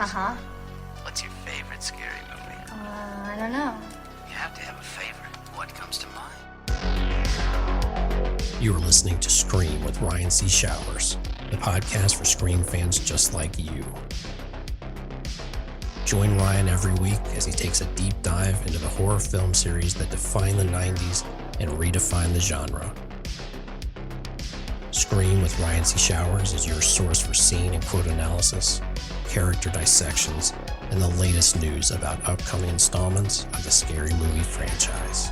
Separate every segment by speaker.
Speaker 1: Uh-huh.
Speaker 2: What's your favorite scary movie?
Speaker 1: I don't know.
Speaker 2: You have to have a favorite. What comes to mind?
Speaker 3: You are listening to Scream with Ryan C. Showers, the podcast for Scream fans just like you. Join Ryan every week as he takes a deep dive into the horror film series that defined the 90s and redefined the genre. Scream with Ryan C. Showers is your source for scene and quote analysis, character dissections, and the latest news about upcoming installments of the Scary Movie franchise.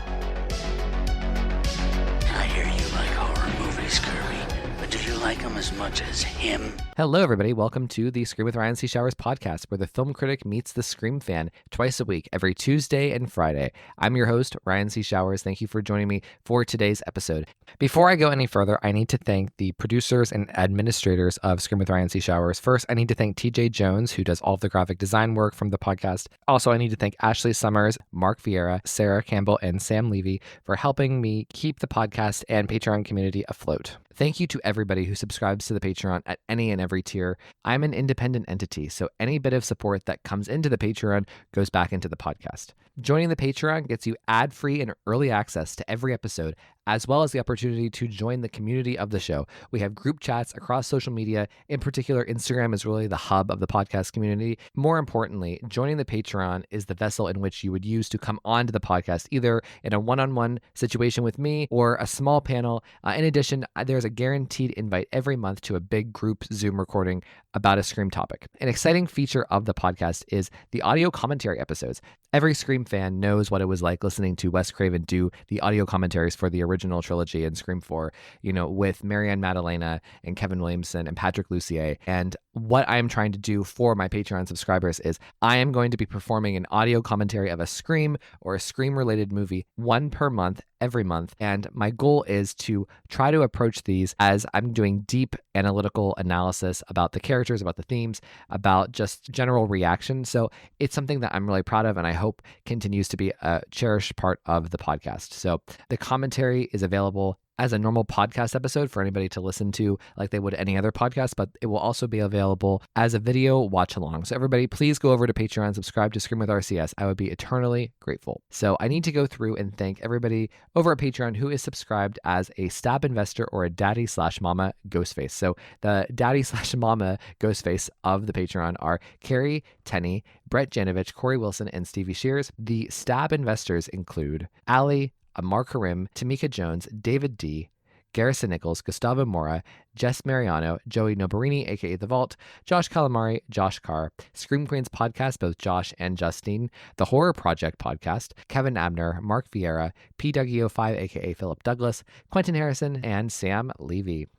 Speaker 2: I hear you like horror movies, Kirby, but do you like them as much as him?
Speaker 4: Hello, everybody. Welcome to the Scream with Ryan C. Showers podcast, where the film critic meets the Scream fan twice a week, every Tuesday and Friday. I'm your host, Ryan C. Showers. Thank you for joining me for today's episode. Before I go any further, I need to thank the producers and administrators of Scream with Ryan C. Showers. First, I need to thank TJ Jones, who does all of the graphic design work from the podcast. Also, I need to thank Ashley Summers, Mark Vieira, Sarah Campbell, and Sam Levy for helping me keep the podcast and Patreon community afloat. Thank you to everybody who subscribes to the Patreon at any and every tier. I'm an independent entity, so any bit of support that comes into the Patreon goes back into the podcast. Joining the Patreon gets you ad-free and early access to every episode, as well as the opportunity to join the community of the show. We have group chats across social media. In particular, Instagram is really the hub of the podcast community. More importantly, joining the Patreon is the vessel in which you would use to come onto the podcast, either in a one-on-one situation with me or a small panel. In addition, there's a guaranteed invite every month to a big group Zoom recording about a Scream topic. An exciting feature of the podcast is the audio commentary episodes. Every Scream fan knows what it was like listening to Wes Craven do the audio commentaries for the original trilogy and Scream 4, with Marianne Maddalena and Kevin Williamson and Patrick Lussier. And what I'm trying to do for my Patreon subscribers is I am going to be performing an audio commentary of a Scream or a Scream-related movie, one per month, every month. And my goal is to try to approach these as I'm doing deep analytical analysis about the characters, about the themes, about just general reaction. So it's something that I'm really proud of and I hope continues to be a cherished part of the podcast. So the commentary is available as a normal podcast episode for anybody to listen to like they would any other podcast, but it will also be available as a video watch along. So everybody, please go over to Patreon, subscribe to Scream with RCS. I would be eternally grateful. So I need to go through and thank everybody over at Patreon who is subscribed as a stab investor or a daddy/mama Ghostface. So the daddy/mama Ghostface of the Patreon are Carrie Tenney, Brett Janovich, Corey Wilson, and Stevie Shears. The stab investors include Allie, Amar Karim, Tamika Jones, David D., Garrison Nichols, Gustavo Mora, Jess Mariano, Joey Nobarini, aka The Vault, Josh Calamari, Josh Carr, Scream Queens podcast, both Josh and Justine, The Horror Project podcast, Kevin Abner, Mark Vieira, PWO5, aka Philip Douglas, Quentin Harrison, and Sam Levy.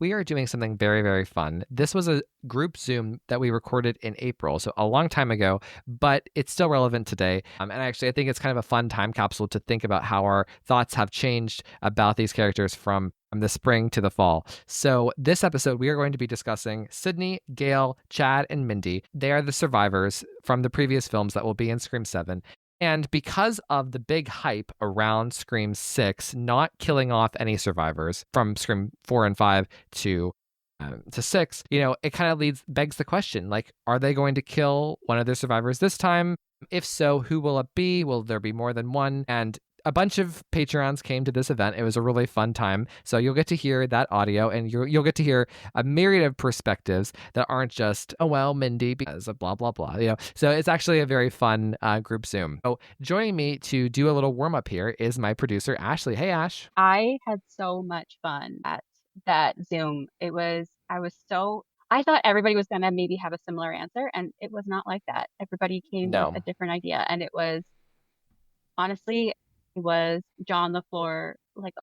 Speaker 4: We are doing something very, very fun. This was a group Zoom that we recorded in April, so a long time ago, but it's still relevant today. And actually, I think it's kind of a fun time capsule to think about how our thoughts have changed about these characters from the spring to the fall. So this episode, we are going to be discussing Sidney, Gale, Chad, and Mindy. They are the survivors from the previous films that will be in Scream 7. And because of the big hype around Scream 6 not killing off any survivors from Scream 4 and 5 to 6, it kind of begs the question, like, are they going to kill one of their survivors this time? If so, who will it be? Will there be more than one? And a bunch of Patreons came to this event. It was a really fun time. So you'll get to hear that audio and you'll get to hear a myriad of perspectives that aren't just, oh, well, Mindy, because of blah, blah, blah. So it's actually a very fun group Zoom. So joining me to do a little warm up here is my producer, Ashley. Hey, Ash.
Speaker 5: I had so much fun at that Zoom. I thought everybody was going to maybe have a similar answer, and it was not like that. Everybody came with a different idea, and it was honestly, was jaw on the floor, like,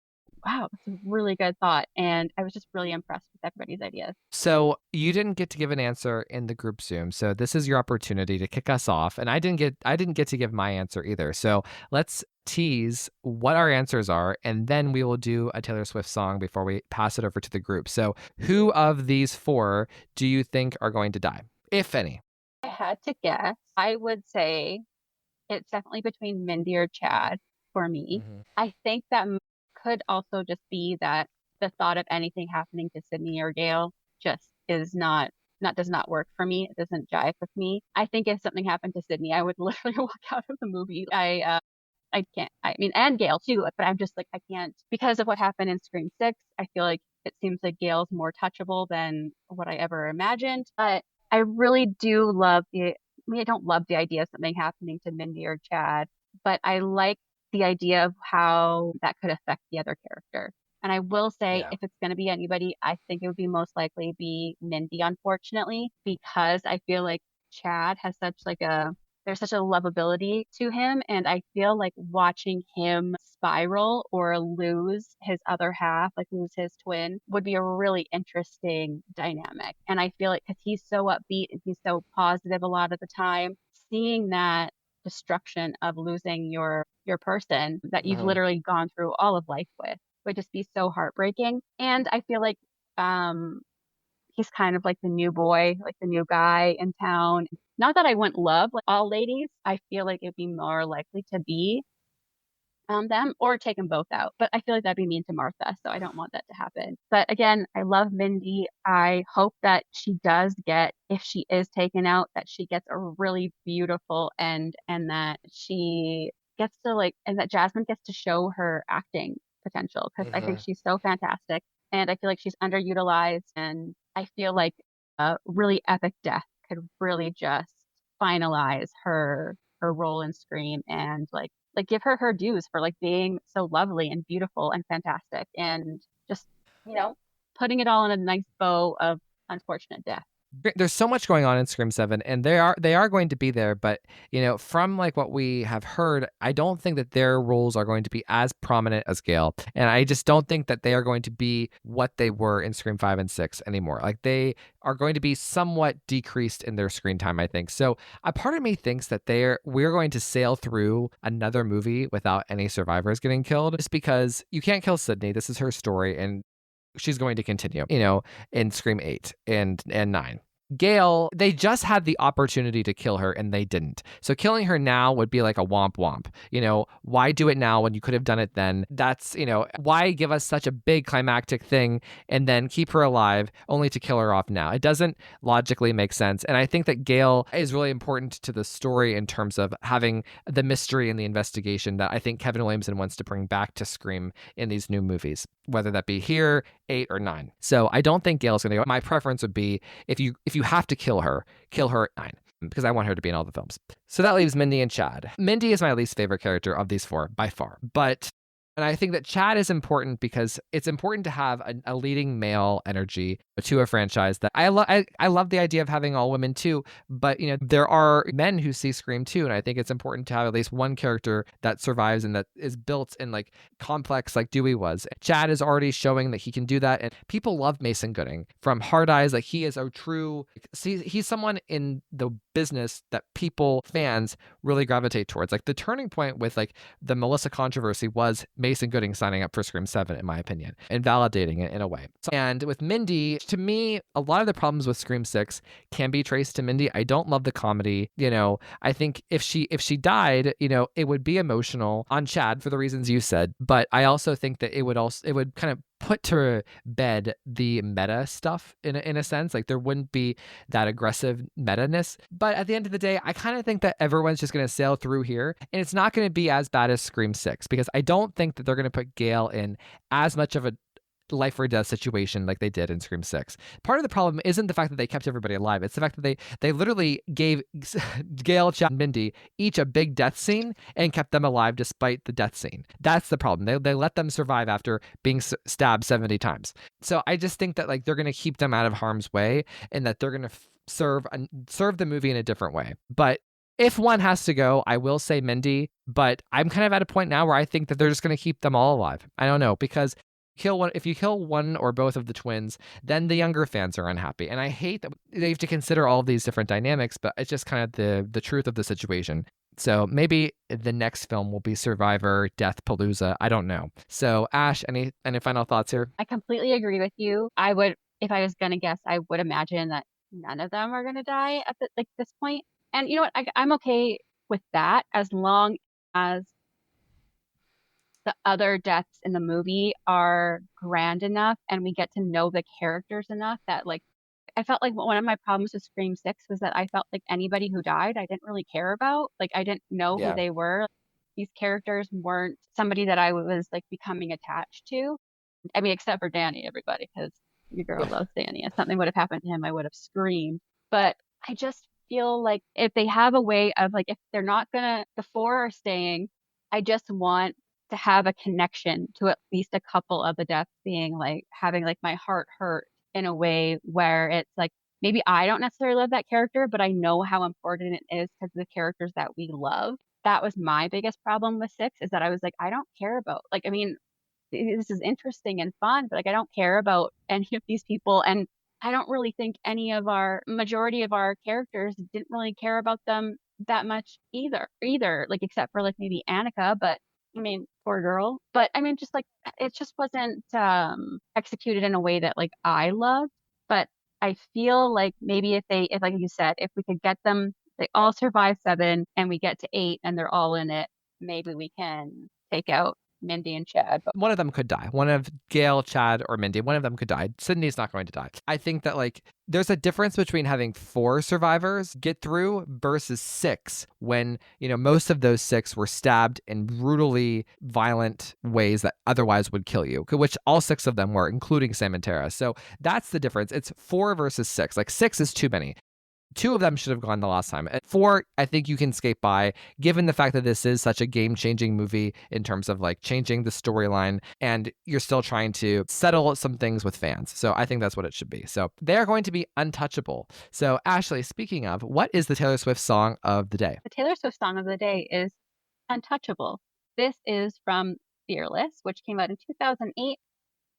Speaker 5: wow, that's a really good thought. And I was just really impressed with everybody's ideas.
Speaker 4: So you didn't get to give an answer in the group Zoom. So this is your opportunity to kick us off. And I didn't get to give my answer either. So let's tease what our answers are, and then we will do a Taylor Swift song before we pass it over to the group. So who of these four do you think are going to die, if any?
Speaker 5: I had to guess. I would say it's definitely between Mindy or Chad for me. Mm-hmm. I think that could also just be that the thought of anything happening to Sidney or Gale just is not does not work for me. It doesn't jive with me. I think if something happened to Sidney, I would literally walk out of the movie. I can't. I mean, and Gale too. But I'm just like, I can't because of what happened in Scream 6. I feel like it seems like Gale's more touchable than what I ever imagined. But I really do love I mean, I don't love the idea of something happening to Mindy or Chad, but I like the idea of how that could affect the other character. And I will say,
Speaker 4: Yeah.
Speaker 5: if it's going to be anybody, I think it would be most likely be Mindy, unfortunately, because I feel like Chad has such like there's such a lovability to him. And I feel like watching him spiral or lose his other half, like lose his twin, would be a really interesting dynamic. And I feel like because he's so upbeat and he's so positive a lot of the time, seeing that destruction of losing your person that you've literally gone through all of life with would just be so heartbreaking. And I feel like um he's kind of like the new boy, like the new guy in town. Not that I wouldn't love like all ladies. I feel like it'd be more likely to be them or take them both out. But I feel like that'd be mean to Martha, so I don't want that to happen. But again, I love Mindy. I hope that she does get, if she is taken out, that she gets a really beautiful end and that she gets to like, and that Jasmine gets to show her acting potential because I think she's so fantastic. And I feel like she's underutilized and I feel like a really epic death could really just finalize her role in Scream and like give her her dues for like being so lovely and beautiful and fantastic and just, you know, putting it all in a nice bow of unfortunate death.
Speaker 4: There's so much going on in Scream 7 and they are going to be there, but from like what we have heard, I don't think that their roles are going to be as prominent as Gale. And I just don't think that they are going to be what they were in Scream 5 and 6 anymore. Like they are going to be somewhat decreased in their screen time, I think. So a part of me thinks that we're going to sail through another movie without any survivors getting killed just because you can't kill Sidney. This is her story and she's going to continue, in Scream 8 and 9. Gale, they just had the opportunity to kill her and they didn't. So killing her now would be like a womp womp. Why do it now when you could have done it then? That's, why give us such a big climactic thing and then keep her alive only to kill her off now? It doesn't logically make sense. And I think that Gale is really important to the story in terms of having the mystery and the investigation that I think Kevin Williamson wants to bring back to Scream in these new movies, whether that be here, 8 or 9. So I don't think Gale's going to go. My preference would be if you have to kill her at 9 because I want her to be in all the films. So that leaves Mindy and Chad. Mindy is my least favorite character of these 4 by far, and I think that Chad is important because it's important to have a leading male energy to a franchise that I love the idea of having all women too, but there are men who see Scream too, and I think it's important to have at least one character that survives and that is built in like complex like Dewey was. Chad is already showing that he can do that, and people love Mason Gooding from Hard Eyes. Like he is a true, he's someone in the business that fans really gravitate towards. Like the turning point with like the Melissa controversy was Mason Gooding signing up for Scream 7, in my opinion, and validating it in a way. And with Mindy, to me, a lot of the problems with Scream 6 can be traced to Mindy. I don't love the comedy. I think if she died, it would be emotional on Chad for the reasons you said. But I also think that it would kind of put to bed the meta stuff in a sense. Like there wouldn't be that aggressive meta-ness. But at the end of the day, I kind of think that everyone's just going to sail through here and it's not going to be as bad as Scream 6 because I don't think that they're going to put Gale in as much of a life or death situation like they did in Scream 6. Part of the problem isn't the fact that they kept everybody alive. It's the fact that they literally gave Gale, Chad, and Mindy each a big death scene and kept them alive despite the death scene. That's the problem. They let them survive after being stabbed 70 times. So I just think that like they're going to keep them out of harm's way and that they're going to serve the movie in a different way. But if one has to go, I will say Mindy, but I'm kind of at a point now where I think that they're just going to keep them all alive. I don't know, because if you kill one or both of the twins, then the younger fans are unhappy. And I hate that they have to consider all of these different dynamics, but it's just kind of the truth of the situation. So maybe the next film will be Survivor, Death Palooza. I don't know. So Ash, any final thoughts here?
Speaker 5: I completely agree with you. If I was going to guess, I would imagine that none of them are going to die at this point. And you know what? I'm okay with that as long as the other deaths in the movie are grand enough and we get to know the characters enough that like I felt like one of my problems with Scream 6 was that I felt like anybody who died, I didn't really care about. Like, I didn't know who
Speaker 4: Yeah.
Speaker 5: they were. These characters weren't somebody that I was like becoming attached to. I mean, except for Danny, everybody, because your girl loves Danny. If something would have happened to him, I would have screamed. But I just feel like if they have a way of like, if they're not gonna, the four are staying, I just want to have a connection to at least a couple of the deaths being like having like my heart hurt in a way where it's like maybe I don't necessarily love that character, but I know how important it is because of the characters that we love. That was my biggest problem with six is that I was like, I don't care about like, I mean, this is interesting and fun, but like I don't care about any of these people. And I don't really think any of our majority of our characters didn't really care about them that much either, like except for like maybe Annika, but I mean, poor girl. But I mean, just like it just wasn't executed in a way that like I loved. But I feel like maybe if like you said, if we could get them, they all survive seven and we get to eight and they're all in it, maybe we can take out Mindy and Chad. But
Speaker 4: One of them could die. One of Gale, Chad, or Mindy, one of them could die. Sidney's not going to die. I think that like there's a difference between having 4 survivors get through versus 6 when, you know, most of those 6 were stabbed in brutally violent ways that otherwise would kill you, which all 6 of them were, including Sam and Tara. So that's the difference. It's 4 versus 6. Like 6 is too many. 2 of them should have gone the last time. At 4, I think you can skate by, given the fact that this is such a game-changing movie in terms of like changing the storyline, and you're still trying to settle some things with fans. So I think that's what it should be. So they are going to be Untouchable. So Ashley, speaking of, what is the Taylor Swift song of the day?
Speaker 5: The Taylor Swift song of the day is Untouchable. This is from Fearless, which came out in 2008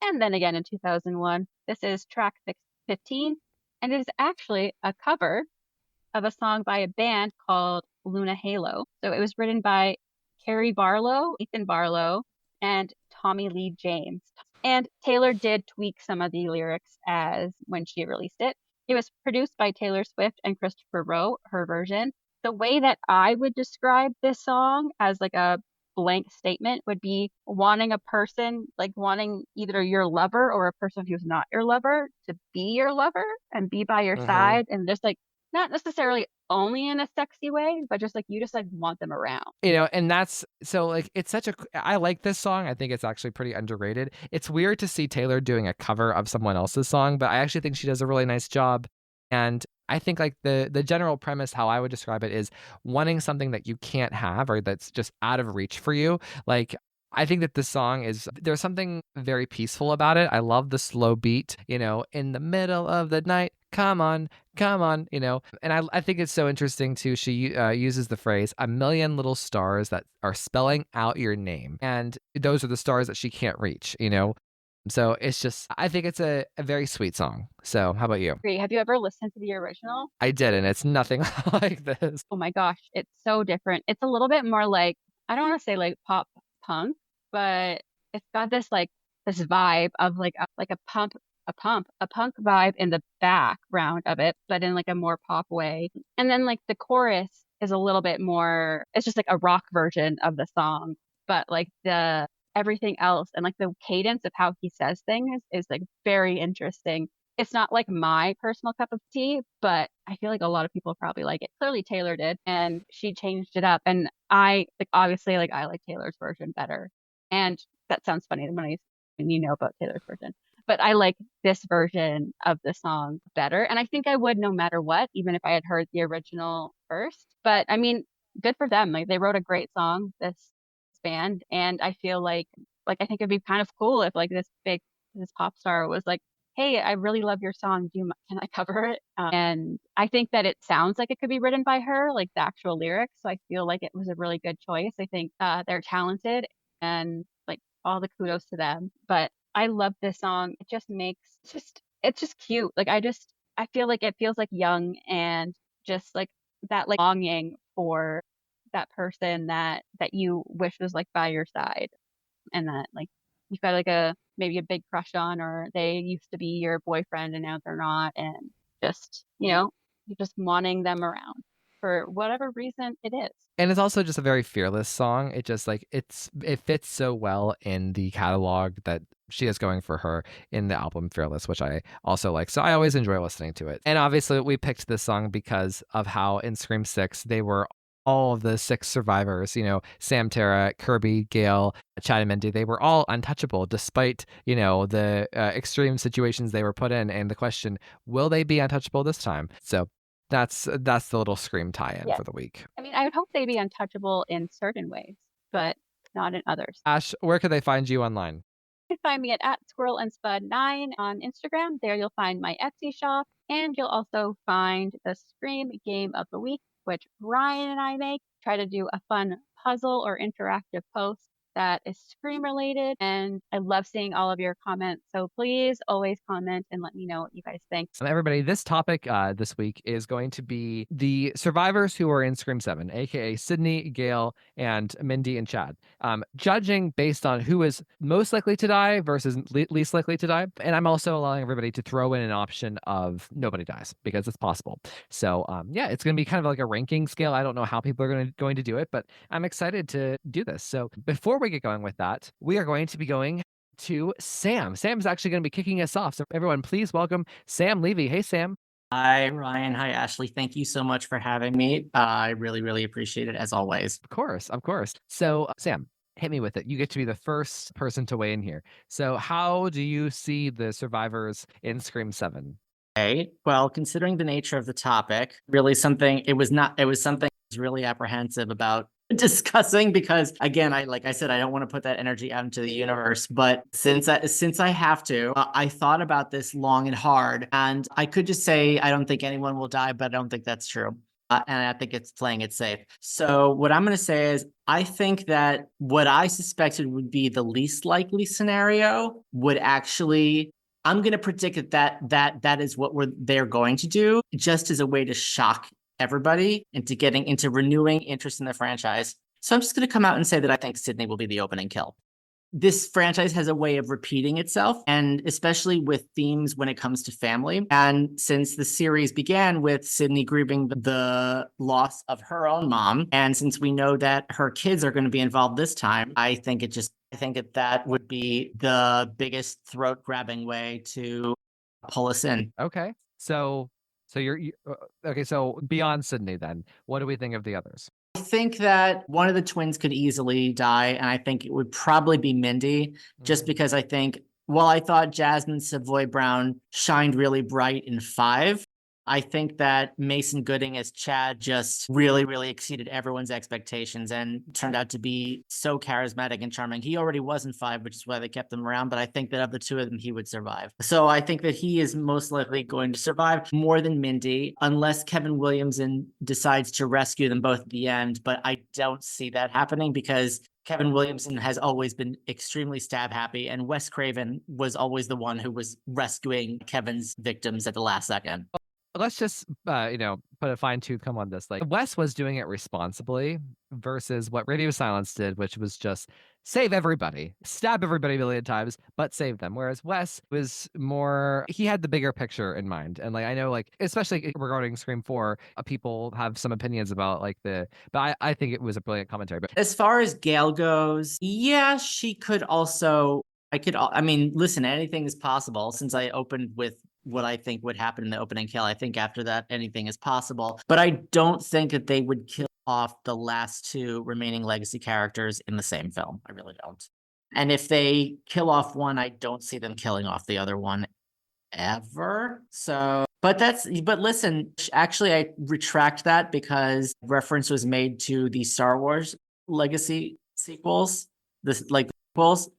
Speaker 5: and then again in 2001. This is track 15, and it is actually a cover of a song by a band called Luna Halo. So it was written by Carrie Barlow, Ethan Barlow, and Tommy Lee James. And Taylor did tweak some of the lyrics as when she released it. It was produced by Taylor Swift and Christopher Rowe, her version. The way that I would describe this song as like a blank statement would be wanting a person, like wanting either your lover or a person who's not your lover to be your lover and be by your side, and just like not necessarily only in a sexy way, but just like you just like want them around.
Speaker 4: You know, and that's so like it's such a I like this song. I think it's actually pretty underrated. It's weird to see Taylor doing a cover of someone else's song, but I actually think she does a really nice job. And I think like the general premise, how I would describe it, is wanting something that you can't have or that's just out of reach for you. Like I think that this song there's something very peaceful about it. I love the slow beat, you know, in the middle of the night, come on, you know. And I think it's so interesting too. She uses the phrase, a million little stars that are spelling out your name. And those are the stars that she can't reach, you know. So it's just, I think it's a very sweet song. So how about you?
Speaker 5: Great. Have you ever listened to the original?
Speaker 4: I did, and it's nothing like this.
Speaker 5: Oh my gosh, it's so different. It's a little bit more like, I don't want to say like pop punk, but it's got this like this vibe of like a punk vibe in the background of it, but in like a more pop way. And then like the chorus is a little bit more, it's just like a rock version of the song, but like the everything else and like the cadence of how he says things is like very interesting. It's not like my personal cup of tea, but I feel like a lot of people probably like it. Clearly Taylor did, and she changed it up. And I like obviously like I like Taylor's version better. And that sounds funny when you know about Taylor's version. But I like this version of the song better. And I think I would no matter what, even if I had heard the original first. But I mean, good for them. Like they wrote a great song, this band. And I feel like I think it'd be kind of cool if like this pop star was like, hey, I really love your song. Can I cover it? And I think that it sounds like it could be written by her, like the actual lyrics. So I feel like it was a really good choice. I think they're talented and like all the kudos to them. But I love this song. It just it's just cute. Like I feel like it feels like young and just like that like longing for that person that you wish was like by your side and that like you've got like maybe a big crush on, or they used to be your boyfriend and now they're not, and just, you know, you're just wanting them around for whatever reason it is.
Speaker 4: And it's also just a very fearless song. It just like it fits so well in the catalog that she is going for her in the album Fearless, which I also like. So I always enjoy listening to it. And obviously we picked this song because of how in Scream 6 they were all of the 6 survivors, Sam, Tara, Kirby, Gale, Chad, and Mindy, they were all untouchable despite, the extreme situations they were put in. And the question, will they be untouchable this time? So that's the little Scream tie-in for the week.
Speaker 5: I mean, I would hope they'd be untouchable in certain ways, but not in others.
Speaker 4: Ash, where could they find you online?
Speaker 5: You can find me at squirrelandspud9 on Instagram. There you'll find my Etsy shop, and you'll also find the Scream Game of the Week, which Ryan and I make. Try to do a fun puzzle or interactive post that is Scream related, and I love seeing all of your comments. So please always comment and let me know what you guys think.
Speaker 4: So everybody, this topic this week is going to be the survivors who are in Scream 7, aka Sidney, Gale, and Mindy and Chad. Judging based on who is most likely to die versus least likely to die. And I'm also allowing everybody to throw in an option of nobody dies because it's possible. So it's going to be kind of like a ranking scale. I don't know how people are going to do it, but I'm excited to do this. So before we get going with that, we are going to be going to Sam. Sam's actually going to be kicking us off. So everyone, please welcome Sam Levy. Hey, Sam.
Speaker 1: Hi, Ryan. Hi, Ashley. Thank you so much for having me. I really, really appreciate it as always.
Speaker 4: Of course. So Sam, hit me with it. You get to be the first person to weigh in here. So how do you see the survivors in Scream 7?
Speaker 1: Okay. Well, considering the nature of the topic, really something I was really apprehensive about discussing because again, like I said, I don't want to put that energy out into the universe, but since I have to, I thought about this long and hard, and I could just say I don't think anyone will die, but I don't think that's true. And I think it's playing it safe. So what I'm going to say is I think that what I suspected would be the least likely scenario would actually, I'm going to predict that is what they're going to do, just as a way to shock everybody into renewing interest in the franchise. So I'm just going to come out and say that I think Sidney will be the opening kill. This franchise has a way of repeating itself, and especially with themes when it comes to family. And since the series began with Sidney grieving the loss of her own mom, and since we know that her kids are going to be involved this time, I think that would be the biggest throat-grabbing way to pull us in.
Speaker 4: Okay. So okay. So beyond Sidney, then, what do we think of the others?
Speaker 1: I think that one of the twins could easily die, and I think it would probably be Mindy, just because I thought Jasmine Savoy Brown shined really bright in 5. I think that Mason Gooding as Chad just really, really exceeded everyone's expectations and turned out to be so charismatic and charming. He already was in 5, which is why they kept him around, but I think that of the two of them, he would survive. So I think that he is most likely going to survive more than Mindy, unless Kevin Williamson decides to rescue them both at the end. But I don't see that happening because Kevin Williamson has always been extremely stab happy, and Wes Craven was always the one who was rescuing Kevin's victims at the last second.
Speaker 4: Let's just put a fine tooth comb on this. Like, Wes was doing it responsibly versus what Radio Silence did, which was just save everybody, stab everybody a million times, but save them. Whereas Wes was he had the bigger picture in mind. And I know especially regarding Scream 4, people have some opinions about but I think it was a brilliant commentary. But
Speaker 1: as far as Gale goes, yeah, she could also, listen, anything is possible. Since I opened with what I think would happen in the opening kill, I think after that, anything is possible. But I don't think that they would kill off the last 2 remaining legacy characters in the same film. I really don't. And if they kill off one, I don't see them killing off the other one ever. So, but listen, actually, I retract that because reference was made to the Star Wars legacy sequels,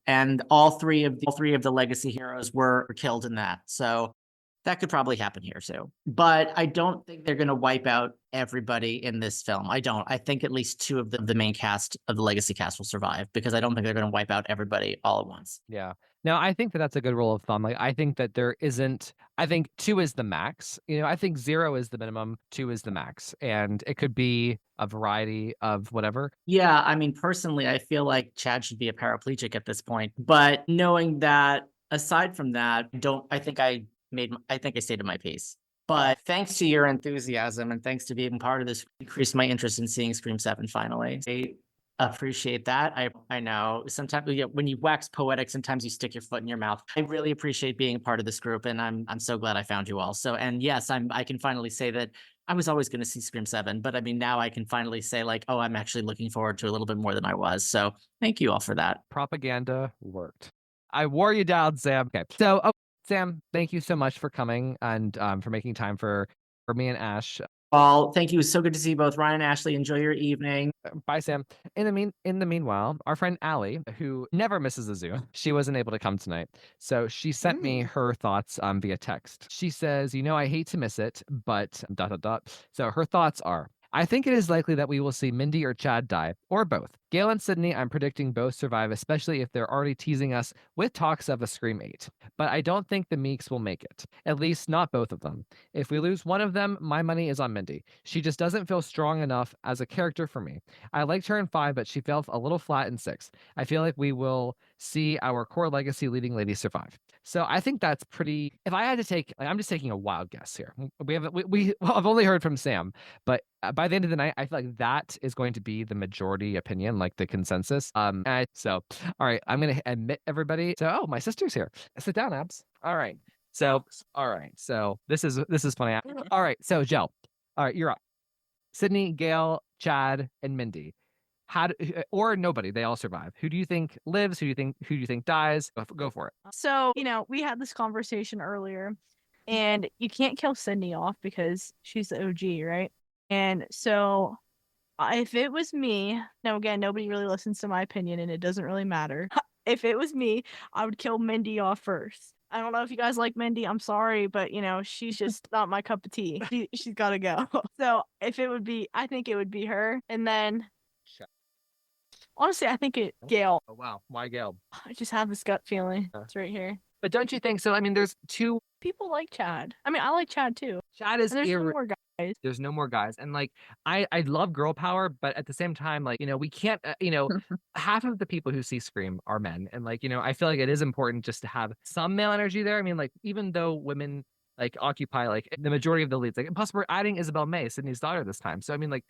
Speaker 1: and all three of the legacy heroes were killed in that. So that could probably happen here too. But I don't think they're going to wipe out everybody in this film. I don't. I think at least 2 of the main cast of the legacy cast will survive, because I don't think they're going to wipe out everybody all at once.
Speaker 4: Yeah. Now, I think that that's a good rule of thumb. I think that I think 2 is the max. I think 0 is the minimum, 2 is the max. And it could be a variety of whatever.
Speaker 1: Yeah. Personally, I feel like Chad should be a paraplegic at this point. But knowing that, aside from that, I think I stated my piece. But thanks to your enthusiasm and thanks to being part of this, increased my interest in seeing Scream 7 finally. I appreciate that. I know sometimes when you wax poetic, sometimes you stick your foot in your mouth. I really appreciate being a part of this group, and I'm so glad I found you all. So, and yes, I can finally say that I was always going to see Scream 7, but I mean, now I can finally say like, oh, I'm actually looking forward to a little bit more than I was. So thank you all for that.
Speaker 4: Propaganda worked. I wore you down, Sam. Okay. So, Sam, thank you so much for coming and for making time for me and Ash.
Speaker 1: Well, thank you. So good to see you both. Ryan and Ashley, enjoy your evening.
Speaker 4: Bye, Sam. In the meanwhile, our friend Allie, who never misses a zoo, she wasn't able to come tonight. So she sent me her thoughts via text. She says, I hate to miss it, but ... So her thoughts are, I think it is likely that we will see Mindy or Chad die, or both. Gale and Sidney, I'm predicting both survive, especially if they're already teasing us with talks of a Scream 8. But I don't think the Meeks will make it. At least not both of them. If we lose one of them, my money is on Mindy. She just doesn't feel strong enough as a character for me. I liked her in 5, but she felt a little flat in 6. I feel like we will see our core legacy leading lady survive. So I think that's pretty. If I had to take, I'm just taking a wild guess here. I've only heard from Sam, but by the end of the night, I feel like that is going to be the majority opinion, like the consensus. So all right, I'm gonna admit everybody. So my sister's here. Sit down, Abs. All right. So this is funny. All right. So Joe, all right, you're up. Sidney, Gale, Chad, and Mindy. Or nobody, they all survive. Who do you think lives? Who do you think dies? Go for it.
Speaker 6: So, we had this conversation earlier, and you can't kill Sidney off because she's the OG, right? And so if it was me, now again, nobody really listens to my opinion and it doesn't really matter. If it was me, I would kill Mindy off first. I don't know if you guys like Mindy. I'm sorry, but she's just not my cup of tea. She's got to go. So if it would be, I think it would be her. And then honestly, I think Gale.
Speaker 4: Oh wow, why Gale?
Speaker 6: I just have this gut feeling. It's right here.
Speaker 4: But don't you think so? I mean, there's two.
Speaker 6: People like Chad. I mean, I like Chad too.
Speaker 4: Chad is.
Speaker 6: And there's no more guys.
Speaker 4: There's no more guys, and like I love girl power, but at the same time, like we can't. Half of the people who see Scream are men, and like I feel like it is important just to have some male energy there. I mean, like even though women like occupy like the majority of the leads, like plus we're adding Isabel May, Sydney's daughter this time. So I mean, like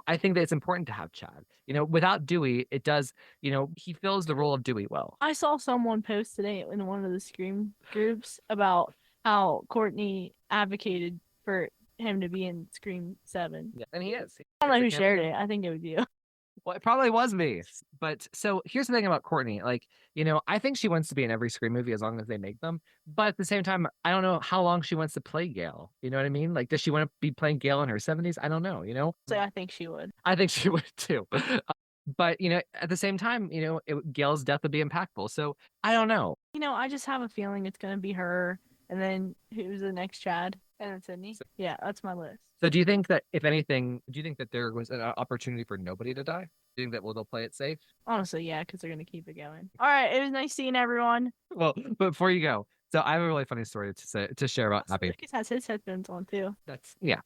Speaker 4: I think that it's important to have Chad. Without Dewey, it does. He fills the role of Dewey well.
Speaker 6: I saw someone post today in one of the Scream groups about how Courtney advocated for him to be in Scream 7.
Speaker 4: Yeah, and he is.
Speaker 6: I don't know who shared it. I think it was you.
Speaker 4: Well, it probably was me. But so here's the thing about Courtney. Like, I think she wants to be in every Scream movie as long as they make them. But at the same time, I don't know how long she wants to play Gale. You know what I mean? Like, does she want to be playing Gale in her 70s? I don't know,
Speaker 6: So I think she would.
Speaker 4: I think she would too. But, at the same time, Gale's death would be impactful. So I don't know.
Speaker 6: I just have a feeling it's going to be her. And then who's the next Chad? And then Sidney. Yeah, that's my list.
Speaker 4: So do you think that, if anything, there was an opportunity for nobody to die? Do you think that they'll play it safe?
Speaker 6: Honestly, yeah, because they're going to keep it going. All right, it was nice seeing everyone.
Speaker 4: Well, but before you go, so I have a really funny story to share about Abby.
Speaker 6: Lucas has his headphones on too.
Speaker 4: Yeah.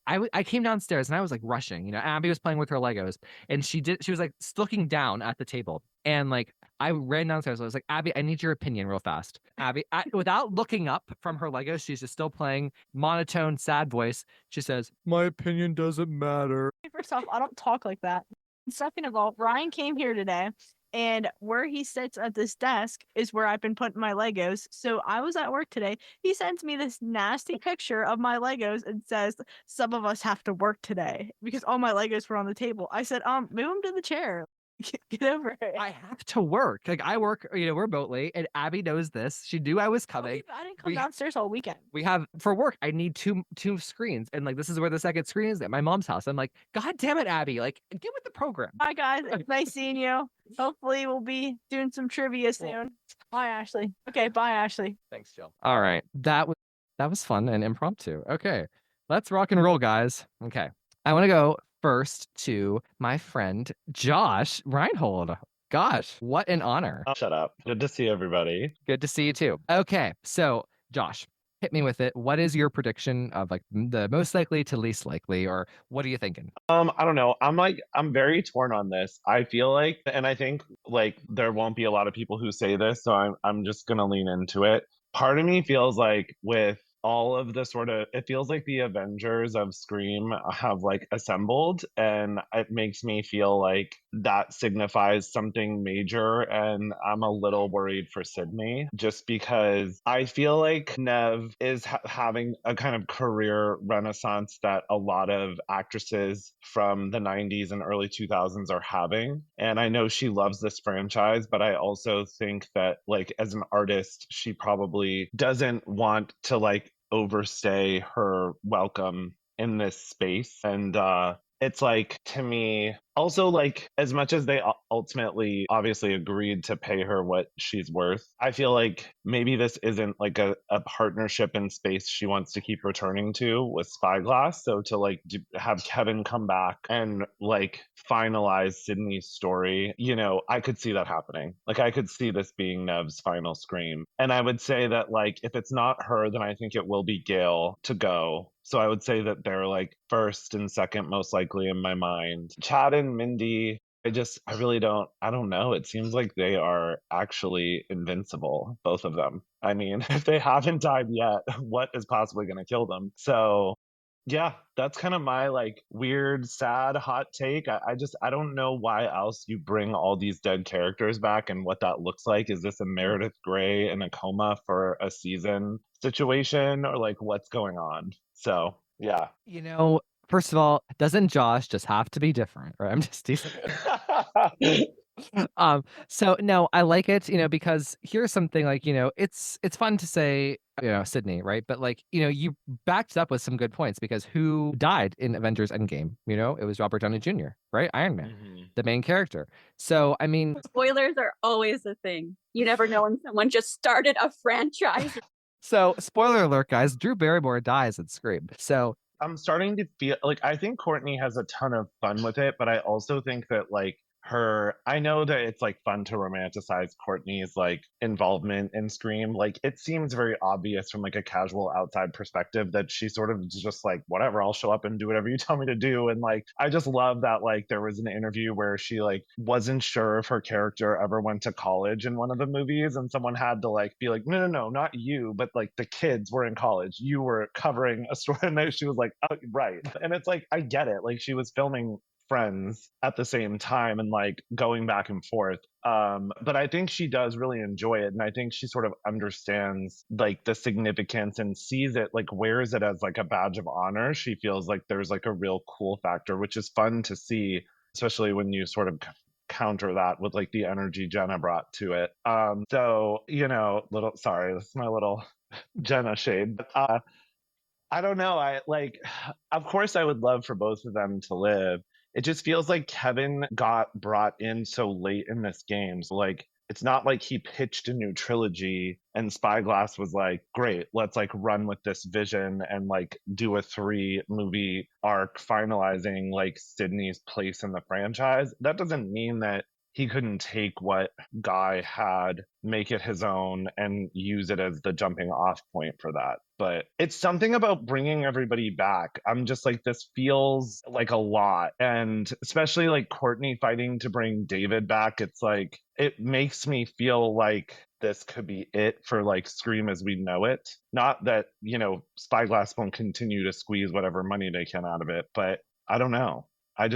Speaker 4: I came downstairs and I was like rushing. Abby was playing with her Legos and she was like looking down at the table and like I ran downstairs. I was like, Abby, I need your opinion real fast. Abby, without looking up from her Legos, she's just still playing monotone, sad voice. She says, "My opinion doesn't matter."
Speaker 6: First off, I don't talk like that. Second of all, Ryan came here today. And where he sits at this desk is where I've been putting my Legos. So I was at work today. He sends me this nasty picture of my Legos and says, some of us have to work today because all my Legos were on the table. I said, move them to the chair. Get over it.
Speaker 4: I have to work. Like I work, remotely, and Abby knows this. She knew I was coming.
Speaker 6: Okay, I didn't come downstairs all weekend.
Speaker 4: We have for work. I need two screens, and like this is where the second screen is at my mom's house. I'm like, God damn it, Abby! Like get with the program.
Speaker 6: Bye guys, it's nice seeing you. Hopefully we'll be doing some trivia soon. Bye Ashley. Okay, bye Ashley.
Speaker 4: Thanks, Jill. All right, that was fun and impromptu. Okay, let's rock and roll, guys. Okay, I want to go first to my friend Josh Reinhold. Gosh, what an honor.
Speaker 7: Oh, shut up. Good to see everybody.
Speaker 4: Good to see you too. Okay, so Josh, hit me with it. What is your prediction of like the most likely to least likely, or what are you thinking?
Speaker 7: I don't know. I'm very torn on this. I feel like, and I think like there won't be a lot of people who say this, so I'm just gonna lean into it. Part of me feels like with all of the sort of, it feels like the Avengers of Scream have like assembled, and it makes me feel like that signifies something major. And I'm a little worried for Sidney, just because I feel like Nev is having a kind of career renaissance that a lot of actresses from the 90s and early 2000s are having. And I know she loves this franchise, but I also think that like as an artist, she probably doesn't want to like overstay her welcome in this space. And it's like, to me, also, like, as much as they ultimately obviously agreed to pay her what she's worth, I feel like maybe this isn't like a partnership in space she wants to keep returning to with Spyglass. So to like have Kevin come back and like finalize Sidney's story, you know, I could see that happening. Like, I could see this being Nev's final Scream. And I would say that, like, if it's not her, then I think it will be Gale to go. So I would say that they're like first and second most likely in my mind. Chad and Mindy, I really I don't know. It seems like they are actually invincible, both of them. I mean, if they haven't died yet, what is possibly going to kill them? So yeah, that's kind of my like weird, sad, hot take. I don't know why else you bring all these dead characters back and what that looks like. Is this a Meredith Grey in a coma for a season situation, or like what's going on? So yeah.
Speaker 4: You know, first of all, doesn't Josh just have to be different? Right? I'm just teasing. So no, I like it, because here's something like, it's fun to say, Sidney, right? But like, you backed it up with some good points, because who died in Avengers Endgame? It was Robert Downey Jr., right? Iron Man, the main character. So I mean,
Speaker 8: spoilers are always a thing. You never know when someone just started a franchise.
Speaker 4: So spoiler alert, guys, Drew Barrymore dies in Scream. So
Speaker 7: I'm starting to feel like I think Courtney has a ton of fun with it, but I also think that like I know that it's like fun to romanticize Courtney's like involvement in Scream. Like it seems very obvious from like a casual outside perspective that she sort of just like, whatever, I'll show up and do whatever you tell me to do. And like, I just love that like there was an interview where she like wasn't sure if her character ever went to college in one of the movies, and someone had to like be like, no, not you, but like the kids were in college. You were covering a story. And she was like, oh, right. And it's like, I get it. Like she was filming Friends at the same time and like going back and forth. But I think she does really enjoy it, and I think she sort of understands like the significance and sees it, like wears it as like a badge of honor. She feels like there's like a real cool factor, which is fun to see, especially when you sort of counter that with like the energy Jenna brought to it. So sorry, this is my little Jenna shade. I don't know. I like, of course, I would love for both of them to live. It just feels like Kevin got brought in so late in this game. So, like, it's not like he pitched a new trilogy and Spyglass was like, great, let's like run with this vision and like do a 3-movie arc finalizing like Sidney's place in the franchise. That doesn't mean that he couldn't take what Guy had, make it his own, and use it as the jumping off point for that. But it's something about bringing everybody back. I'm just like, this feels like a lot. And especially like Courtney fighting to bring David back, it's like, it makes me feel like this could be it for like Scream as we know it. Not that, Spyglass won't continue to squeeze whatever money they can out of it, but I don't know. I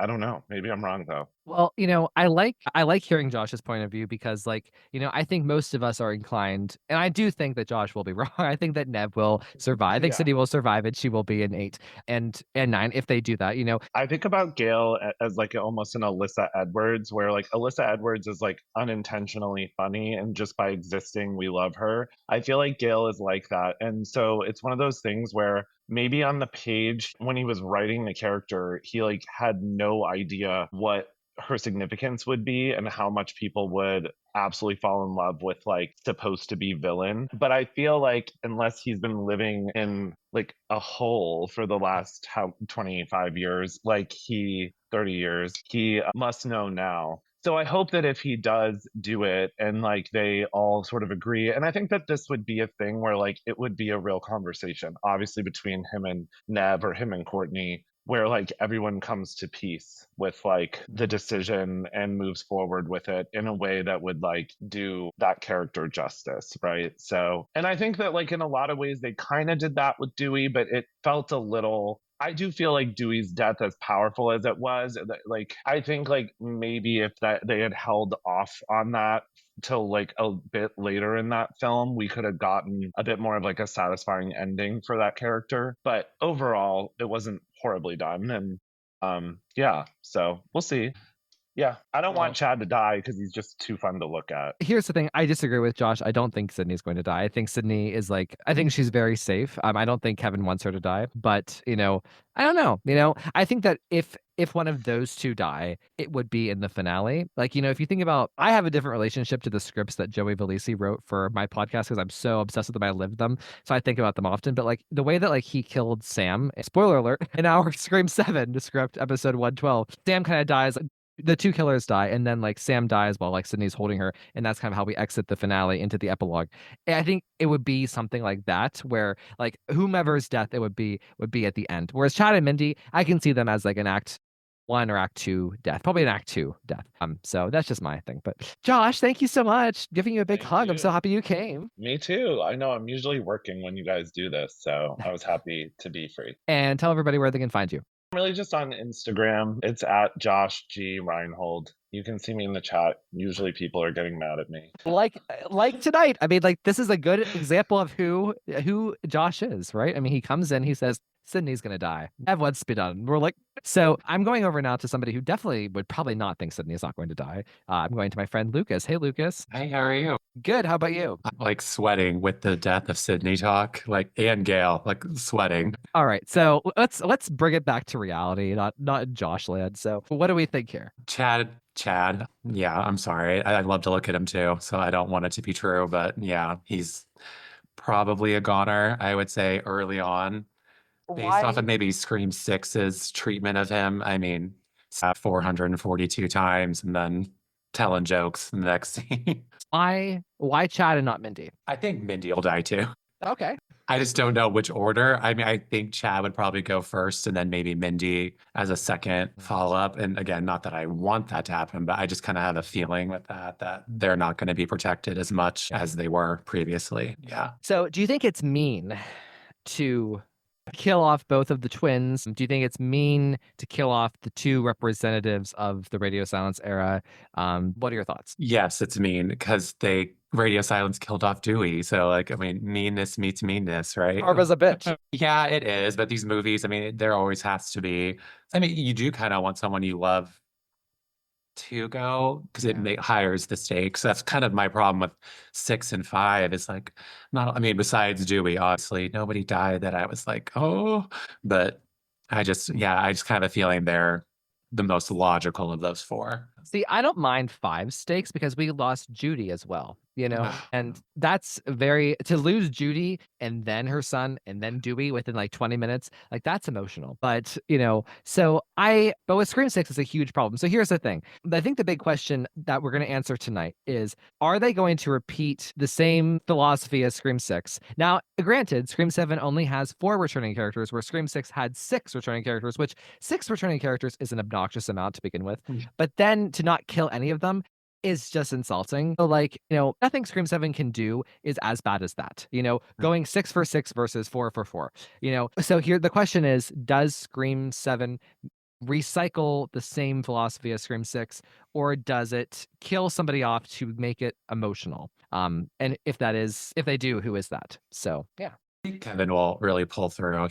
Speaker 7: don't know. Maybe I'm wrong though.
Speaker 4: Well, I like hearing Josh's point of view, because like, I think most of us are inclined, and I do think that Josh will be wrong. I think that Nev will survive. I think Sidney will survive, and she will be an 8 and 9 if they do that,
Speaker 7: I think about Gale as like almost an Alyssa Edwards, where like Alyssa Edwards is like unintentionally funny, and just by existing, we love her. I feel like Gale is like that. And so it's one of those things where maybe on the page when he was writing the character, he like had no idea what her significance would be and how much people would absolutely fall in love with like supposed to be villain. But I feel like unless he's been living in like a hole for the last 25 years, 30 years, he must know now. So I hope that if he does do it and like they all sort of agree, and I think that this would be a thing where like it would be a real conversation, obviously between him and Nev or him and Courtney. where like everyone comes to peace with like the decision and moves forward with it in a way that would like do that character justice, right? So, and I think that like in a lot of ways they kind of did that with Dewey, but it felt a little, I do feel like Dewey's death, as powerful as it was, like I think like maybe if that they had held off on that till like a bit later in that film, we could have gotten a bit more of like a satisfying ending for that character. But overall, it wasn't horribly done. And yeah, so we'll see. Yeah, I don't want Chad to die because he's just too fun to look at.
Speaker 4: Here's the thing. I disagree with Josh. I don't think Sydney's going to die. I think Sidney is like, I think she's very safe. I don't think Kevin wants her to die, but I don't know. I think that if one of those two die, it would be in the finale. Like, if you think about, I have a different relationship to the scripts that Joey Valisi wrote for my podcast because I'm so obsessed with them. I live them. So I think about them often. But like the way that like he killed Sam, spoiler alert, in our Scream 7 script, episode 112, Sam kind of dies. The two killers die, and then like Sam dies while like Sydney's holding her, and that's kind of how we exit the finale into the epilogue. And I think it would be something like that, where like whomever's death it would be at the end. Whereas Chad and Mindy, I can see them as like an act 1 or act 2 death, probably an act 2 death. So that's just my thing. But Josh, thank you so much. Giving you a big hug. I'm so happy you came.
Speaker 7: Me too. I know I'm usually working when you guys do this, so I was happy to be free.
Speaker 4: And tell everybody where they can find you.
Speaker 7: I'm really just on Instagram. It's at Josh G Reinhold. You can see me in the chat. Usually people are getting mad at me.
Speaker 4: Like tonight. I mean, like this is a good example of who Josh is, right? I mean, he comes in, he says, Sydney's gonna die. Everyone's spit on. We're like, so I'm going over now to somebody who definitely would probably not think Sydney is not going to die. I'm going to my friend Lucas. Hey, Lucas.
Speaker 9: Hey, how are you?
Speaker 4: Good. How about you?
Speaker 9: I'm like sweating with the death of Sidney talk, like and Gale, like sweating.
Speaker 4: All right, so let's bring it back to reality, not Josh land. So what do we think here?
Speaker 9: Chad. Yeah, I'm sorry. I'd love to look at him too, so I don't want it to be true, but yeah, he's probably a goner. I would say early on. Based off of maybe Scream 6's treatment of him. I mean, 442 times and then telling jokes in the next scene.
Speaker 4: Why Chad and not Mindy?
Speaker 9: I think Mindy will die too.
Speaker 4: Okay.
Speaker 9: I just don't know which order. I mean, I think Chad would probably go first and then maybe Mindy as a second follow-up. And again, not that I want that to happen, but I just kind of have a feeling with that they're not going to be protected as much as they were previously. Yeah.
Speaker 4: So do you think it's mean to kill off both of the twins? Do you think it's mean to kill off the two representatives of the radio silence era? What are your thoughts?
Speaker 9: Yes, it's mean because radio silence killed off Dewey. So like, I mean, meanness meets meanness, right?
Speaker 4: Barbara's a bitch.
Speaker 9: Yeah, it is. But these movies, I mean, there always has to be, I mean, you do kind of want someone you love to go because it higher the stakes. That's kind of my problem with 6 and 5 is like, I mean, besides Dewey, obviously nobody died that I was like, oh, but I just kind of have a feeling they're the most logical of those 4.
Speaker 4: See, I don't mind 5 stakes because we lost Judy as well, and that's to lose Judy and then her son and then Dewey within like 20 minutes, like that's emotional. But, but with Scream 6 is a huge problem. So here's the thing. I think the big question that we're going to answer tonight is, are they going to repeat the same philosophy as Scream 6? Now, granted, Scream 7 only has 4 returning characters, where Scream 6 had 6 returning characters, which 6 returning characters is an obnoxious amount to begin with. But then to not kill any of them is just insulting. So like, nothing Scream 7 can do is as bad as that, going 6 for 6 versus 4 for 4, So here, the question is, does Scream 7 recycle the same philosophy as Scream 6, or does it kill somebody off to make it emotional? And if they do, who is that? So, yeah.
Speaker 9: I think Kevin will really pull through.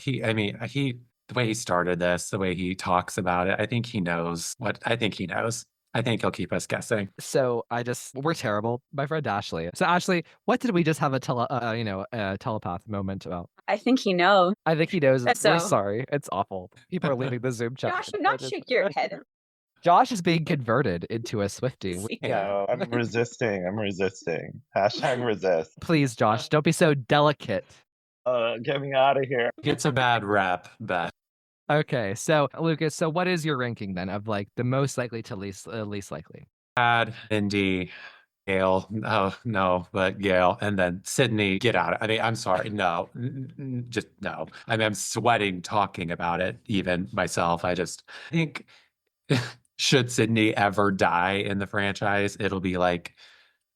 Speaker 9: The way he started this, the way he talks about it, I think he knows. I think he'll keep us guessing.
Speaker 4: So we're terrible. My friend Ashley. So Ashley, what did we just have a telepath moment about?
Speaker 8: I think he knows.
Speaker 4: I think he knows.
Speaker 8: So.
Speaker 4: We're sorry. It's awful. People are leaving the Zoom chat.
Speaker 8: Josh, do not shake your head.
Speaker 4: Josh is being converted into a Swiftie.
Speaker 7: No, I'm resisting. Hashtag resist.
Speaker 4: Please, Josh, don't be so delicate.
Speaker 7: Get me out of here.
Speaker 9: It's a bad rap, but.
Speaker 4: Okay, so Lucas, what is your ranking then of like the most likely to least likely?
Speaker 9: Chad, Mindy, Gale, oh no, but Gale, and then Sidney, get out. I mean, I'm sorry, no, just no. I mean, I'm sweating talking about it, even myself. I just think, should Sidney ever die in the franchise, it'll be like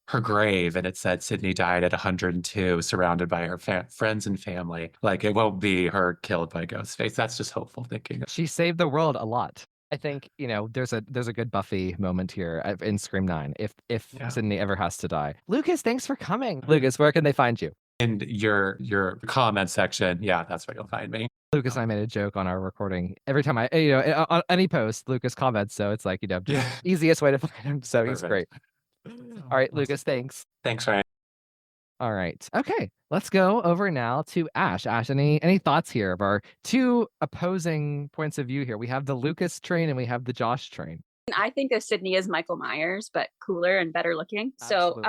Speaker 9: her grave, and it said Sidney died at 102, surrounded by her friends and family. Like, it won't be her killed by Ghostface. That's just hopeful thinking.
Speaker 4: She saved the world a lot. I think, there's a good Buffy moment here in Scream 9 if Sidney ever has to die. Lucas, thanks for coming. Lucas, where can they find you?
Speaker 9: In your comment section, yeah, that's where you'll find me.
Speaker 4: Lucas and I made a joke on our recording. Every time on any post, Lucas comments, so it's like, easiest way to find him. So he's great. All right, Lucas, thanks.
Speaker 9: Thanks, Ryan.
Speaker 4: All right. Okay. Let's go over now to Ash. Ash, any thoughts here of our two opposing points of view here? We have the Lucas train and we have the Josh train.
Speaker 8: I think of Sidney as Michael Myers, but cooler and better looking. So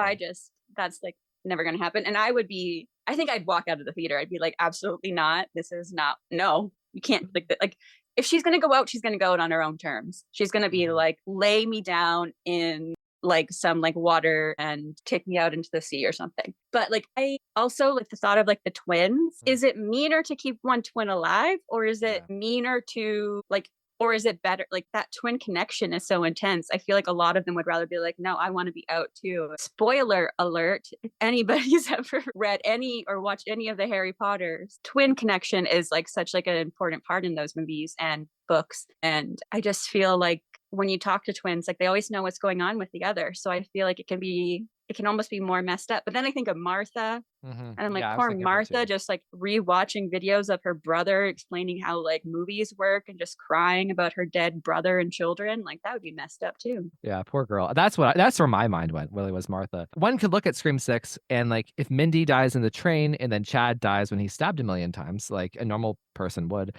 Speaker 8: that's like never going to happen. And I think I'd walk out of the theater. I'd be like, absolutely not. This is not, no, you can't like if she's going to go out, she's going to go out on her own terms. She's going to be like, lay me down in like some like water and take me out into the sea or something. But like I also like the thought of like the twins. Is it meaner to keep one twin alive, or is it meaner to like, or is it better? Like that twin connection is so intense. I feel like a lot of them would rather be like, no, I want to be out too. Spoiler alert. If anybody's ever read any or watched any of the Harry Potters, twin connection is like such like an important part in those movies and books. And I just feel like when you talk to twins, like they always know what's going on with the other. So I feel like it can almost be more messed up. But then I think of Martha, and I'm like, poor Martha, just like rewatching videos of her brother explaining how like movies work and just crying about her dead brother and children. Like that would be messed up too.
Speaker 4: Yeah, poor girl. That's where my mind went. Really was Martha. One could look at Scream 6 and like if Mindy dies in the train and then Chad dies when he's stabbed a million times, like a normal person would,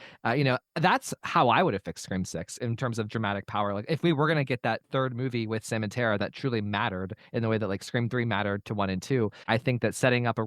Speaker 4: that's how I would have fixed Scream 6 in terms of dramatic power. Like if we were gonna get that third movie with Sam and Tara that truly mattered in the way that like Scream 3 mattered to 1 and 2, I think that setting up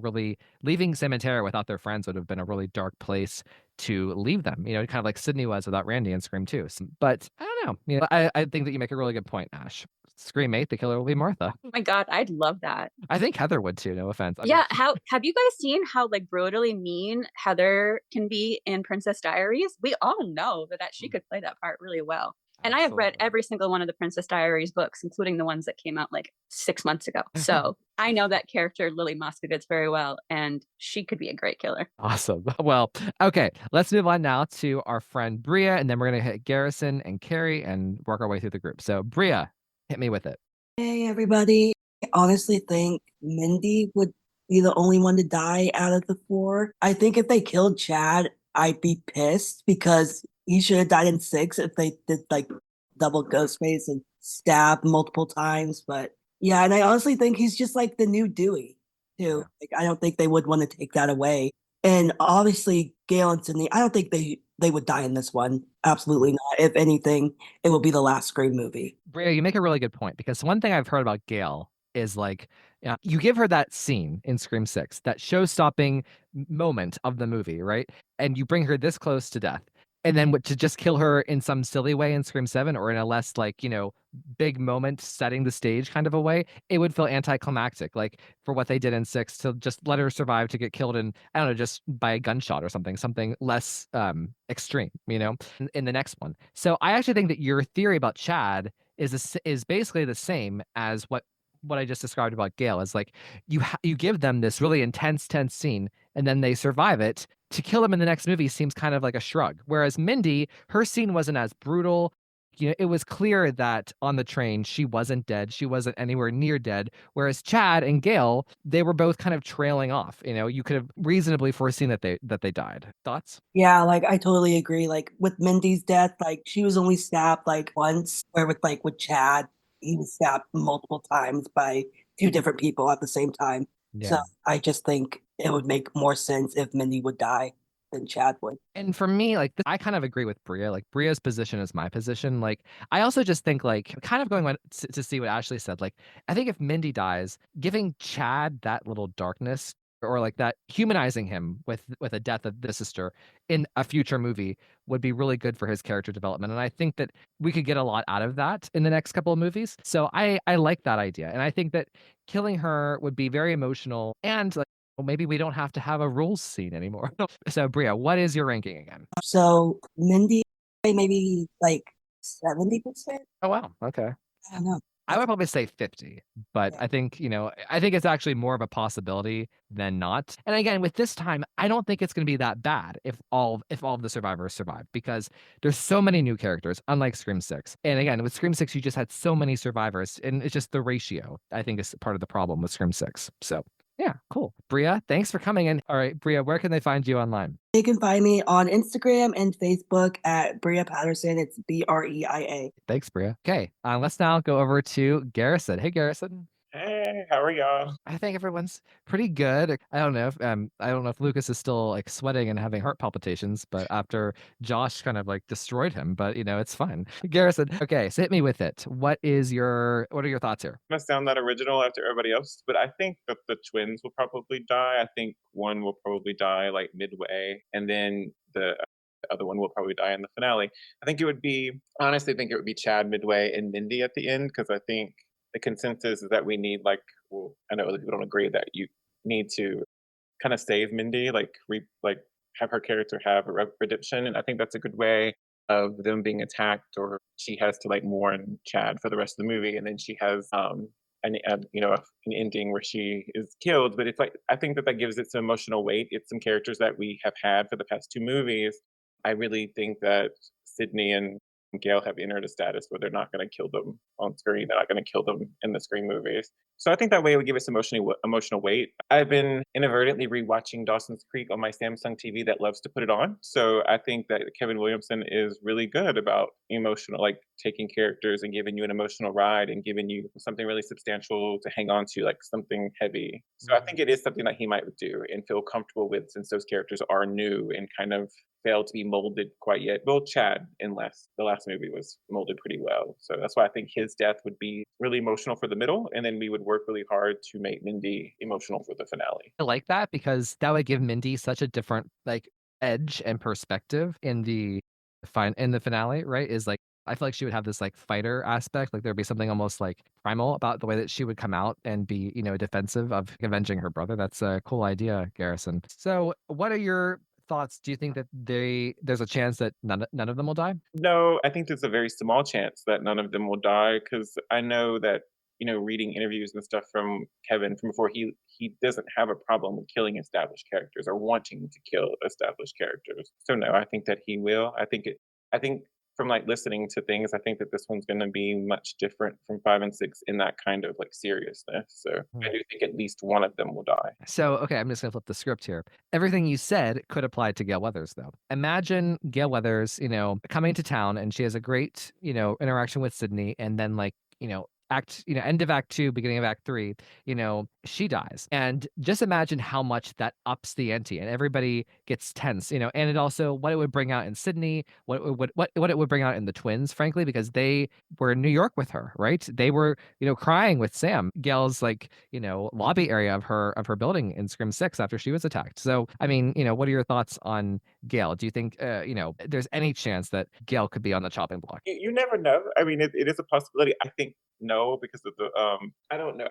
Speaker 4: leaving Sam and Tara without their friends would have been a really dark place to leave them, kind of like Sidney was without Randy in Scream 2. But I don't know. I think that you make a really good point, Ash. Scream 8, the killer will be Martha.
Speaker 8: Oh my God, I'd love that.
Speaker 4: I think Heather would too, no offense.
Speaker 8: How have you guys seen how like brutally mean Heather can be in Princess Diaries? We all know that she could play that part really well. And I have read every single one of the Princess Diaries books, including the ones that came out like 6 months ago. So I know that character, Lily Moscovitz, very well, and she could be a great killer.
Speaker 4: Awesome. Well, okay, let's move on now to our friend Bria, and then we're going to hit Garrison and Carrie and work our way through the group. So Bria, hit me with it.
Speaker 10: Hey, everybody. I honestly think Mindy would be the only one to die out of the 4. I think if they killed Chad, I'd be pissed because he should have died in 6 if they did like double Ghostface and stab multiple times. But yeah, and I honestly think he's just like the new Dewey too. Like I don't think they would want to take that away. And obviously Gale and Sidney, I don't think they would die in this one. Absolutely not. If anything, it will be the last Scream movie.
Speaker 4: Bria, you make a really good point because one thing I've heard about Gale is like, you give her that scene in Scream 6, that show-stopping moment of the movie, right? And you bring her this close to death. And then to just kill her in some silly way in Scream 7 or in a less like, big moment setting the stage kind of a way, it would feel anticlimactic. Like for what they did in 6 to just let her survive to get killed in, I don't know, just by a gunshot or something less extreme, in the next one. So I actually think that your theory about Chad is basically the same as what I just described about Gale. Is like you give them this really tense scene and then they survive it. To kill them in the next movie seems kind of like a shrug. Whereas Mindy, her scene wasn't as brutal. It was clear that on the train she wasn't dead. She wasn't anywhere near dead. Whereas Chad and Gale, they were both kind of trailing off. You could have reasonably foreseen that they died. Thoughts?
Speaker 10: Yeah, like I totally agree. Like with Mindy's death, like she was only stabbed like once, where with Chad, he was stabbed multiple times by 2 different people at the same time. Yeah. So I just think it would make more sense if Mindy would die than Chad would.
Speaker 4: And for me, like I kind of agree with Bria. Like Bria's position is my position. Like I also just think like kind of going to see what Ashley said. Like I think if Mindy dies, giving Chad that little darkness or like that humanizing him with a death of the sister in a future movie would be really good for his character development. And I think that we could get a lot out of that in the next couple of movies. So I like that idea. And I think that killing her would be very emotional and like, well, maybe we don't have to have a rules scene anymore. So Bria, what is your ranking again?
Speaker 10: So Mindy, maybe like 70%.
Speaker 4: Oh wow. Okay.
Speaker 10: I don't know.
Speaker 4: I would probably say 50, but I think, I think it's actually more of a possibility than not. And again, with this time, I don't think it's going to be that bad if all of the survivors survive because there's so many new characters, unlike Scream 6. And again, with Scream 6, you just had so many survivors, and it's just the ratio, I think, is part of the problem with Scream 6. So yeah, cool. Bria, thanks for coming in. All right, Bria, where can they find you online?
Speaker 10: You can find me on Instagram and Facebook at Bria Patterson. It's BREIA.
Speaker 4: Thanks, Bria. Okay, let's now go over to Garrison. Hey, Garrison.
Speaker 11: Hey, how are y'all?
Speaker 4: I think everyone's pretty good. I don't know if Lucas is still like sweating and having heart palpitations, but after Josh kind of like destroyed him, but it's fine. Garrison, okay, so hit me with it. What are your thoughts here?
Speaker 11: Must sound that original after everybody else, but I think that the twins will probably die. I think one will probably die like midway, and then the other one will probably die in the finale. Honestly think it would be Chad midway and Mindy at the end, because I think the consensus is that we need I know other people don't agree that you need to kind of save Mindy, have her character have a redemption, and I think that's a good way of them being attacked, or she has to mourn Chad for the rest of the movie, and then she has an ending where she is killed. But it's I think that gives it some emotional weight. It's some characters that we have had for the past two movies. I really think that Sidney and Gale have entered a status where they're not going to kill them on screen. They're not going to kill them in the Scream movies. So I think that way it would give us emotional weight. I've been inadvertently rewatching Dawson's Creek on my Samsung TV that loves to put it on. So I think that Kevin Williamson is really good about taking characters and giving you an emotional ride and giving you something really substantial to hang on to, like something heavy. So I think it is something that he might do and feel comfortable with, since those characters are new and kind of failed to be molded quite yet. Well, Chad in the last movie was molded pretty well. So that's why I think his death would be really emotional for the middle, and then we would work really hard to make Mindy emotional for the finale.
Speaker 4: I like that because that would give Mindy such a different edge and perspective in the finale, right? I feel like she would have this fighter aspect. There'd be something almost primal about the way that she would come out and be, defensive of avenging her brother. That's a cool idea, Garrison. So what are your thoughts? Do you think that there's a chance that none of them will die?
Speaker 11: No, I think there's a very small chance that none of them will die, because I know that, reading interviews and stuff from Kevin from before, he doesn't have a problem with killing established characters or wanting to kill established characters. So no, I think that he will. I think from listening to things, I think that this one's going to be much different from 5 and 6 in that kind of seriousness. So I do think at least one of them will die.
Speaker 4: So, okay, I'm just going to flip the script here. Everything you said could apply to Gale Weathers, though. Imagine Gale Weathers, coming to town, and she has a great, interaction with Sidney, and then end of Act 2, beginning of Act 3, she dies. And just imagine how much that ups the ante and everybody gets tense, and it also what it would bring out in Sidney, what it would bring out in the twins, frankly, because they were in New York with her, right? They were, crying with Sam, Gale's lobby area of her building in Scream 6 after she was attacked. So, I mean, what are your thoughts on Gale? Do you think, there's any chance that Gale could be on the chopping block?
Speaker 11: You never know. I mean, it is a possibility. I think no, because of the I don't know.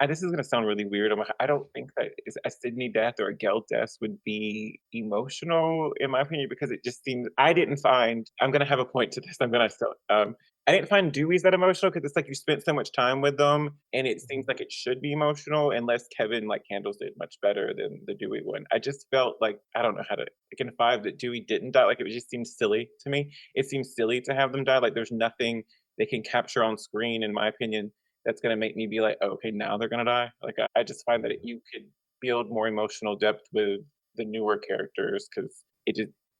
Speaker 11: This is gonna sound really weird. I don't think that a Sidney death or a Gale death would be emotional, in my opinion, because it just seems I'm gonna have a point to this. I didn't find Dewey's that emotional, because it's you spent so much time with them, and it seems like it should be emotional, unless Kevin handles it much better than the Dewey one. I just felt I don't know how to in 5 that Dewey didn't die. It just seems silly to me. It seems silly to have them die. There's nothing they can capture on screen, in my opinion, that's going to make me be oh, okay, now they're going to die. I just find that you could build more emotional depth with the newer characters, because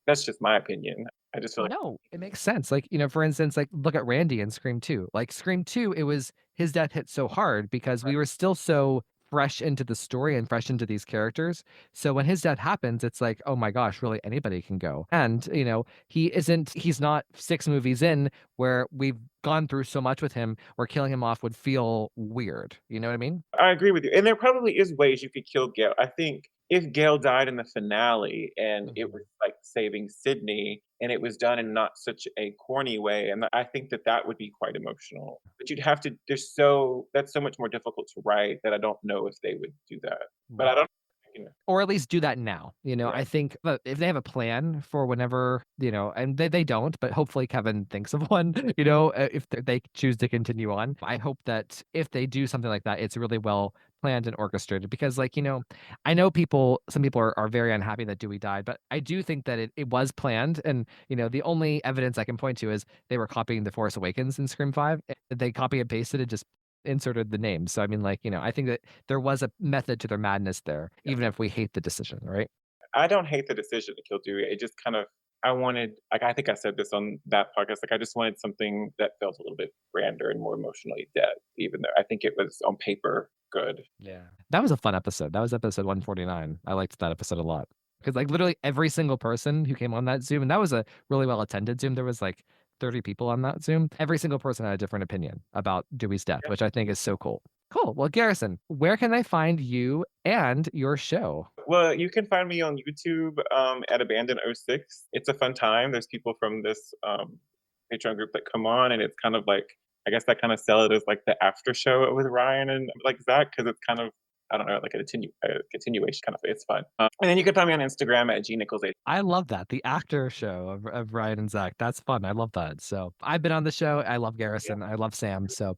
Speaker 11: that's just my opinion. I just feel
Speaker 4: no, it makes sense. For instance, look at Randy in Scream 2. Scream 2, it was his death hit so hard because we were still so fresh into the story and fresh into these characters. So when his death happens, it's like, oh my gosh, really anybody can go. And, he's not 6 movies in where we've gone through so much with him where killing him off would feel weird. You know what I mean?
Speaker 11: I agree with you. And there probably is ways you could kill Gale. I think if Gale died in the finale and it was like saving Sidney and it was done in not such a corny way, and I think that would be quite emotional. But you'd have to, that's so much more difficult to write that I don't know if they would do that. But I don't,
Speaker 4: Or at least do that now. I think that if they have a plan for whenever, and they don't, but hopefully Kevin thinks of one, if they choose to continue on. I hope that if they do something like that, it's really well planned and orchestrated because I know some people are very unhappy that Dewey died, but I do think that it was planned. And, the only evidence I can point to is they were copying The Force Awakens in Scream 5. They copy and pasted and just inserted the name. So I mean, I think that there was a method to their madness there, even if we hate the decision, right?
Speaker 11: I don't hate the decision to kill Dewey. It just kind of, I wanted, like, I think I said this on that podcast, like, I just wanted something that felt a little bit grander and more emotionally depth, even though I think it was on paper good.
Speaker 4: Yeah. That was a fun episode. That was episode 149. I liked that episode a lot. Because literally every single person who came on that Zoom, and that was a really well attended Zoom. There was 30 people on that Zoom. Every single person had a different opinion about Dewey's death, which I think is so cool. Cool. Well, Garrison, where can I find you and your show?
Speaker 11: Well, you can find me on YouTube at Abandon06. It's a fun time. There's people from this Patreon group that come on, and it's kind of like, I guess I kind of sell it as the after show with Ryan and Zach, because it's kind of, I don't know, a continuation kind of, it's fun. And then you can find me on Instagram at gnichols8.
Speaker 4: I love that. The actor show of Ryan and Zach. That's fun. I love that. So I've been on the show. I love Garrison. Yeah. I love Sam. So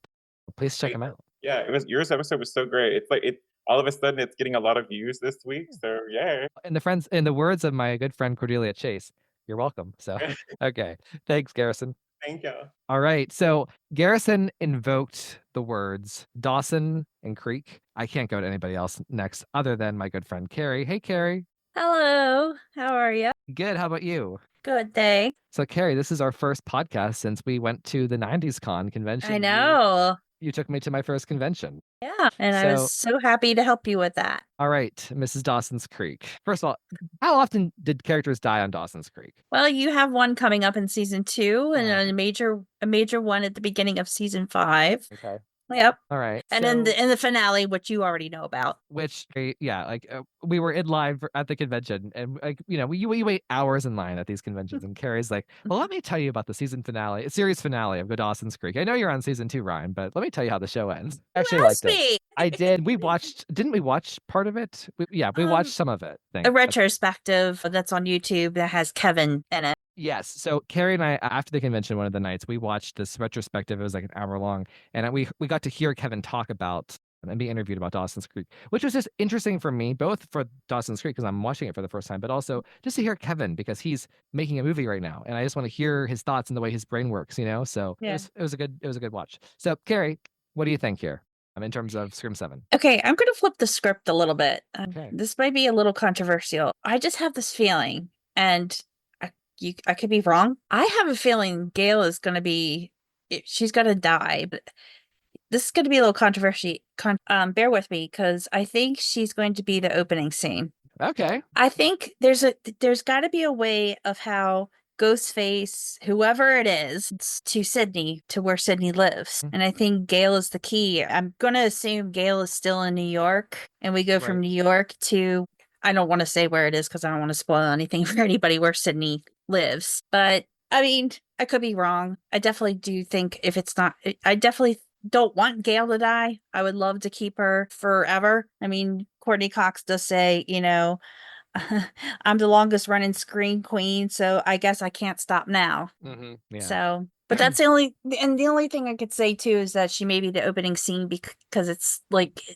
Speaker 4: please check him out.
Speaker 11: Yeah, yours episode was so great. It's all of a sudden it's getting a lot of views this week. So yeah.
Speaker 4: And in the words of my good friend Cordelia Chase, you're welcome. So okay. Thanks, Garrison.
Speaker 11: Thank you.
Speaker 4: All right. So Garrison invoked the words Dawson and Creek. I can't go to anybody else next other than my good friend Carrie. Hey, Carrie.
Speaker 12: Hello. How are you?
Speaker 4: Good. How about you?
Speaker 12: Good, thanks.
Speaker 4: So Carrie, this is our first podcast since we went to the 90s Con convention.
Speaker 12: I know.
Speaker 4: You took me to my first convention.
Speaker 12: Yeah, and I was so happy to help you with that.
Speaker 4: All right, Mrs. Dawson's Creek. First of all, how often did characters die on Dawson's Creek?
Speaker 12: Well, you have one coming up in season 2 and a major one at the beginning of season 5.
Speaker 4: Okay.
Speaker 12: Yep.
Speaker 4: All right.
Speaker 12: And then in the finale, which you already know about.
Speaker 4: Which, yeah, we were in line at the convention, and we wait hours in line at these conventions, and Carrie's like, "Well, let me tell you about the series finale of Good Dawson's Creek. I know you're on season 2, Ryan, but let me tell you how the show ends." Actually,
Speaker 12: you asked me.
Speaker 4: I did. Didn't we watch part of it? We watched some of it.
Speaker 12: A retrospective that's on YouTube that has Kevin in it.
Speaker 4: Yes. So Carrie and I, after the convention, one of the nights, we watched this retrospective. It was an hour long, and we got to hear Kevin talk about and be interviewed about Dawson's Creek, which was just interesting for me, both for Dawson's Creek because I'm watching it for the first time, but also just to hear Kevin because he's making a movie right now, and I just want to hear his thoughts and the way his brain works. So yeah. It was a good watch. So Carrie, what do you think here? In terms of Scream 7.
Speaker 12: Okay, I'm going to flip the script a little bit.
Speaker 4: Okay.
Speaker 12: This might be a little controversial. I just have this feeling, and I could be wrong. I have a feeling Gale is going to be, she's going to die, but this is going to be a little controversy. Bear with me, because I think she's going to be the opening scene.
Speaker 4: Okay.
Speaker 12: I think there's got to be a way of how Ghostface, whoever it is, to Sidney, to where Sidney lives. And I think Gale is the key. I'm going to assume Gale is still in New York, and we go from New York to, I don't want to say where it is because I don't want to spoil anything for anybody where Sidney lives. But I mean, I could be wrong. I definitely do think if it's not, I definitely don't want Gale to die. I would love to keep her forever. I mean, Courtney Cox does say, I'm the longest running Scream Queen, so I guess I can't stop now.
Speaker 4: Mm-hmm. Yeah.
Speaker 12: So, but that's the only thing I could say too is that she may be the opening scene because it's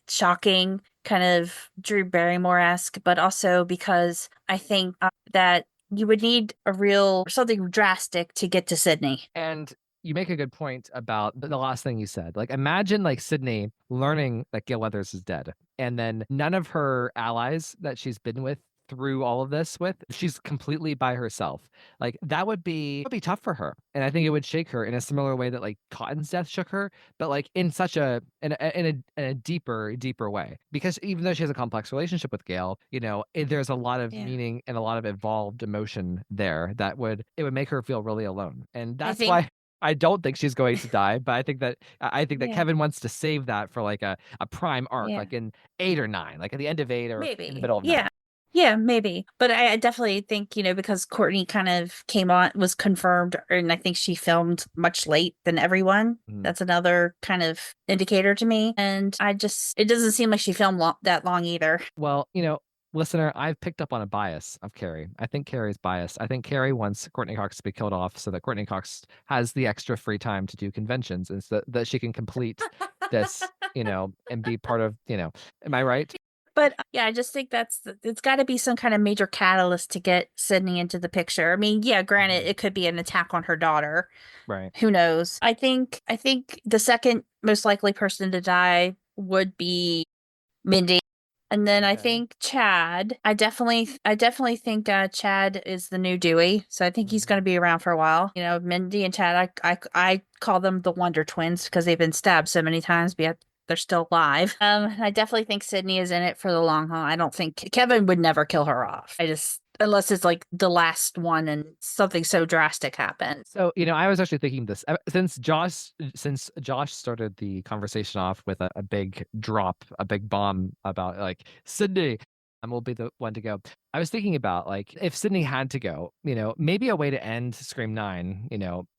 Speaker 12: shocking, kind of Drew Barrymore-esque, but also because I think that you would need something drastic to get to Sidney.
Speaker 4: And you make a good point about the last thing you said. Imagine Sidney learning that Gale Weathers is dead, and then none of her allies that she's been with through all of this with, she's completely by herself. Like that would be tough for her. And I think it would shake her in a similar way that like Cotton's death shook her, but like in such a deeper way. Because even though she has a complex relationship with Gale, there's a lot of meaning and a lot of evolved emotion there that would make her feel really alone. And that's why I don't think she's going to die, but I think that Kevin wants to save that for like a prime arc, like in 8 or 9, like at the end of 8 or in the middle of 9.
Speaker 12: Yeah, maybe. But I definitely think, because Courtney kind of was confirmed, and I think she filmed much late than everyone. That's another kind of indicator to me. And it doesn't seem like she filmed that long either.
Speaker 4: Well, listener, I've picked up on a bias of Carrie. I think Carrie's biased. I think Carrie wants Courtney Cox to be killed off so that Courtney Cox has the extra free time to do conventions and so that she can complete this, and be part of, am I right?
Speaker 12: But yeah, I just think it's got to be some kind of major catalyst to get Sidney into the picture. I mean, yeah, granted, it could be an attack on her daughter.
Speaker 4: Right.
Speaker 12: Who knows? I think the second most likely person to die would be Mindy. And then I think Chad. I definitely think Chad is the new Dewey. So I think he's going to be around for a while. Mindy and Chad. I call them the Wonder Twins because they've been stabbed so many times, but yet they're still alive. I definitely think Sidney is in it for the long haul. I don't think Kevin would never kill her off. Unless it's like the last one and something so drastic happened.
Speaker 4: So, I was actually thinking this since Josh started the conversation off with a big drop, a big bomb about like Sidney will be the one to go. I was thinking about like if Sidney had to go, maybe a way to end Scream 9,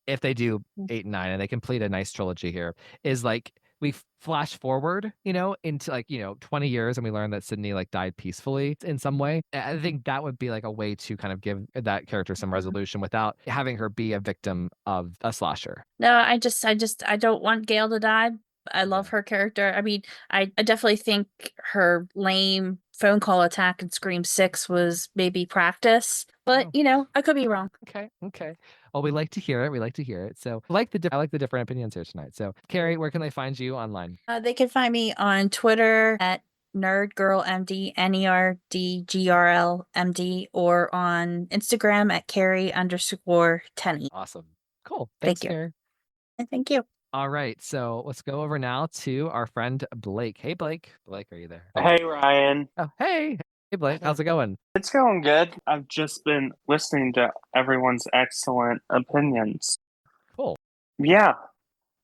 Speaker 4: if they do 8 and 9 and they complete a nice trilogy here is like we flash forward, into like, 20 years and we learn that Sidney like died peacefully in some way. I think that would be like a way to kind of give that character some resolution without having her be a victim of a slasher.
Speaker 12: No, I don't want Gale to die. I love her character. I mean, I definitely think her lame phone call attack in Scream 6 was maybe practice, but I could be wrong.
Speaker 4: Okay. Well, we like to hear it. So I like the different opinions here tonight. So Carrie, where can they find you online?
Speaker 12: They can find me on Twitter at NerdGirlMD, NERDGRLMD, or on Instagram at Carrie_Tenny.
Speaker 4: Awesome. Cool. Thanks,
Speaker 12: Thank you.
Speaker 4: Carrie.
Speaker 12: Thank you.
Speaker 4: All right, so let's go over now to our friend Blake. Hey, Blake. Blake, are you there?
Speaker 13: Hey, Ryan.
Speaker 4: Oh, hey. Hey, Blake. How's it going?
Speaker 13: It's going good. I've just been listening to everyone's excellent opinions.
Speaker 4: Cool.
Speaker 13: Yeah.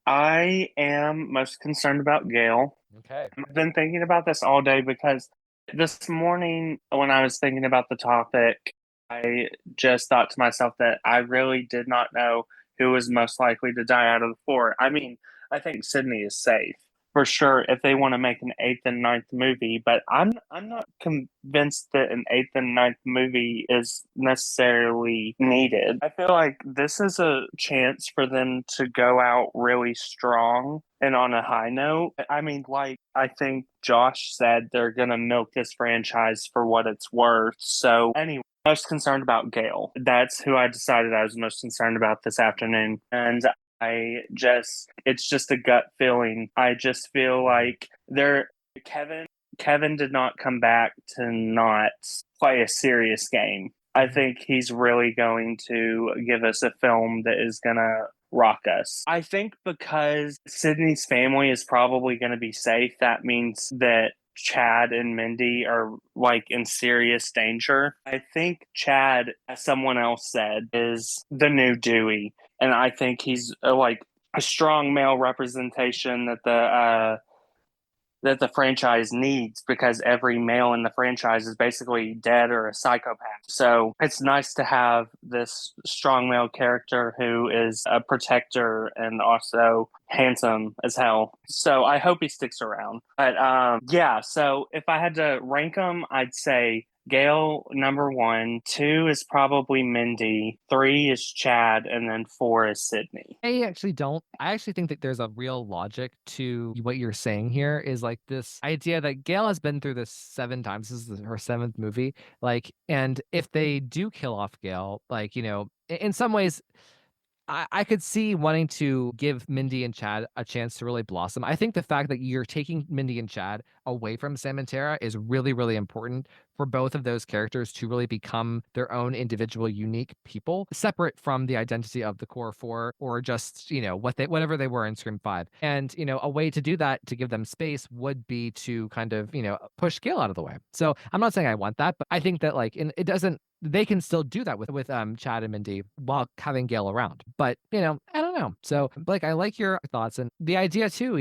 Speaker 13: I am most concerned about Gale.
Speaker 4: Okay.
Speaker 13: I've been thinking about this all day because this morning when I was thinking about the topic, I just thought to myself that I really did not know who was most likely to die out of the 4. I mean, I think Sidney is safe for sure if they want to make an 8th and 9th movie, but I'm not convinced that an 8th and 9th movie is necessarily needed. I feel like this is a chance for them to go out really strong and on a high note. I mean, like I think Josh said, they're gonna milk this franchise for what it's worth. So anyway, most concerned about Gale. That's who I decided I was most concerned about this afternoon. And it's just a gut feeling. I just feel like Kevin did not come back to not play a serious game. I think he's really going to give us a film that is going to rock us. I think because Sidney's family is probably going to be safe, that means that Chad and Mindy are like in serious danger. I think Chad, as someone else said, is the new Dewey. And I think he's like a strong male representation that the franchise needs because every male in the franchise is basically dead or a psychopath. So it's nice to have this strong male character who is a protector and also handsome as hell. So I hope he sticks around. But yeah, so if I had to rank them, I'd say Gale, number 1, 2 is probably Mindy, 3 is Chad, and then 4 is Sidney.
Speaker 4: I actually don't. I actually think that there's a real logic to what you're saying here is like this idea that Gale has been through this 7 times. This is her 7th movie. Like, and if they do kill off Gale, like, in some ways, I could see wanting to give Mindy and Chad a chance to really blossom. I think the fact that you're taking Mindy and Chad away from Sam and Tara is really, really important for both of those characters to really become their own individual, unique people, separate from the identity of the core four or just, whatever they were in Scream 5. And, a way to do that, to give them space, would be to kind of, push Gale out of the way. So I'm not saying I want that, but I think that it doesn't, they can still do that with Chad and Mindy while having Gale around. But I don't know. So Blake, I like your thoughts and the idea too.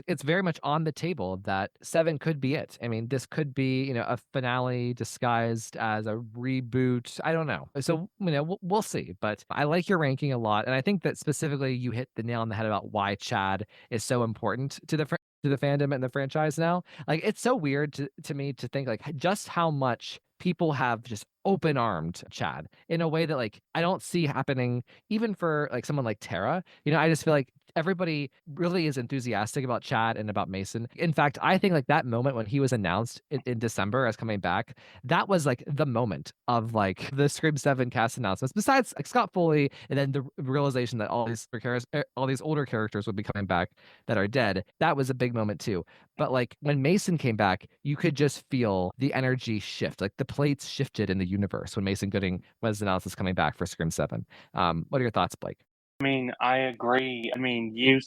Speaker 4: It's very much on the table that 7 could be it. I mean, this could be a finale disguised as a reboot. I don't know. So we'll see. But I like your ranking a lot, and I think that specifically you hit the nail on the head about why Chad is so important to the fandom and the franchise now. Like, it's so weird to me to think like just how much people have just open armed Chad in a way that I don't see happening even for someone like Tara. I just feel like everybody really is enthusiastic about Chad and about Mason. In fact, I think that moment when he was announced in December as coming back, that was the moment of the Scream 7 cast announcements, besides Scott Foley, and then the realization that all these older characters would be coming back that are dead. That was a big moment too. But when Mason came back, you could just feel the energy shift. The plates shifted in the universe when Mason Gooding was announced as coming back for Scream 7. What are your thoughts, Blake?
Speaker 13: I mean, I agree. I mean, you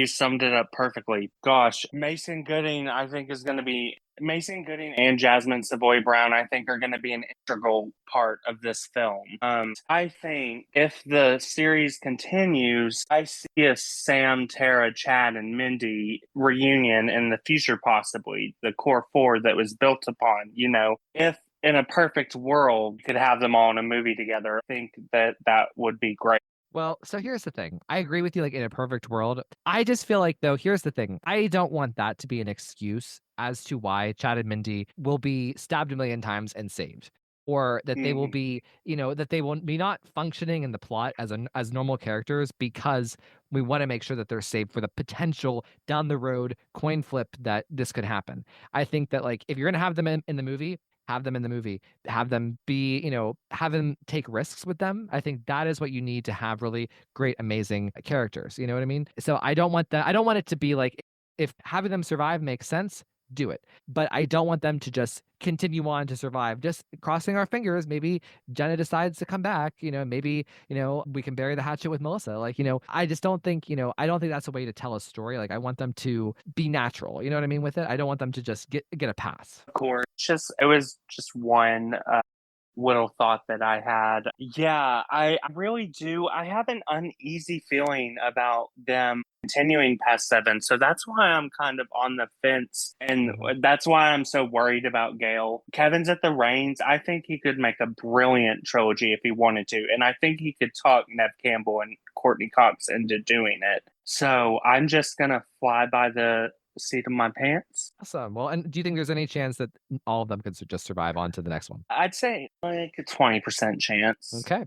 Speaker 13: summed it up perfectly. Gosh, Mason Gooding, I think Mason Gooding and Jasmine Savoy Brown, I think, are going to be an integral part of this film. I think if the series continues, I see a Sam, Tara, Chad, and Mindy reunion in the future, possibly the core four that was built upon. If in a perfect world could have them all in a movie together, I think that would be great.
Speaker 4: Well, so here's the thing. I agree with you, in a perfect world. I just feel though, here's the thing. I don't want that to be an excuse as to why Chad and Mindy will be stabbed a million times and saved. Or that they will be, that they will be not functioning in the plot as normal characters because we want to make sure that they're safe for the potential down the road coin flip that this could happen. I think that if you're going to have them in the movie, have them in the movie, have them be, have them take risks with them. I think that is what you need to have really great, amazing characters. You know what I mean? So I don't want that. I don't want it to be if having them survive makes sense, do it. But I don't want them to just continue on to survive. Just crossing our fingers. Maybe Jenna decides to come back. Maybe, we can bury the hatchet with Melissa. I just don't think, I don't think that's a way to tell a story. I want them to be natural. You know what I mean with it? I don't want them to just get a pass.
Speaker 13: Of course. It was just one little thought that I had. Yeah, I really do. I have an uneasy feeling about them continuing past 7. So that's why I'm kind of on the fence. And that's why I'm so worried about Gale. Kevin's at the reins. I think he could make a brilliant trilogy if he wanted to. And I think he could talk Neve Campbell and Courtney Cox into doing it. So I'm just going to fly by the seat of my pants.
Speaker 4: Awesome. Well, and do you think there's any chance that all of them could just survive on to the next one?
Speaker 13: I'd say a 20% chance.
Speaker 4: Okay.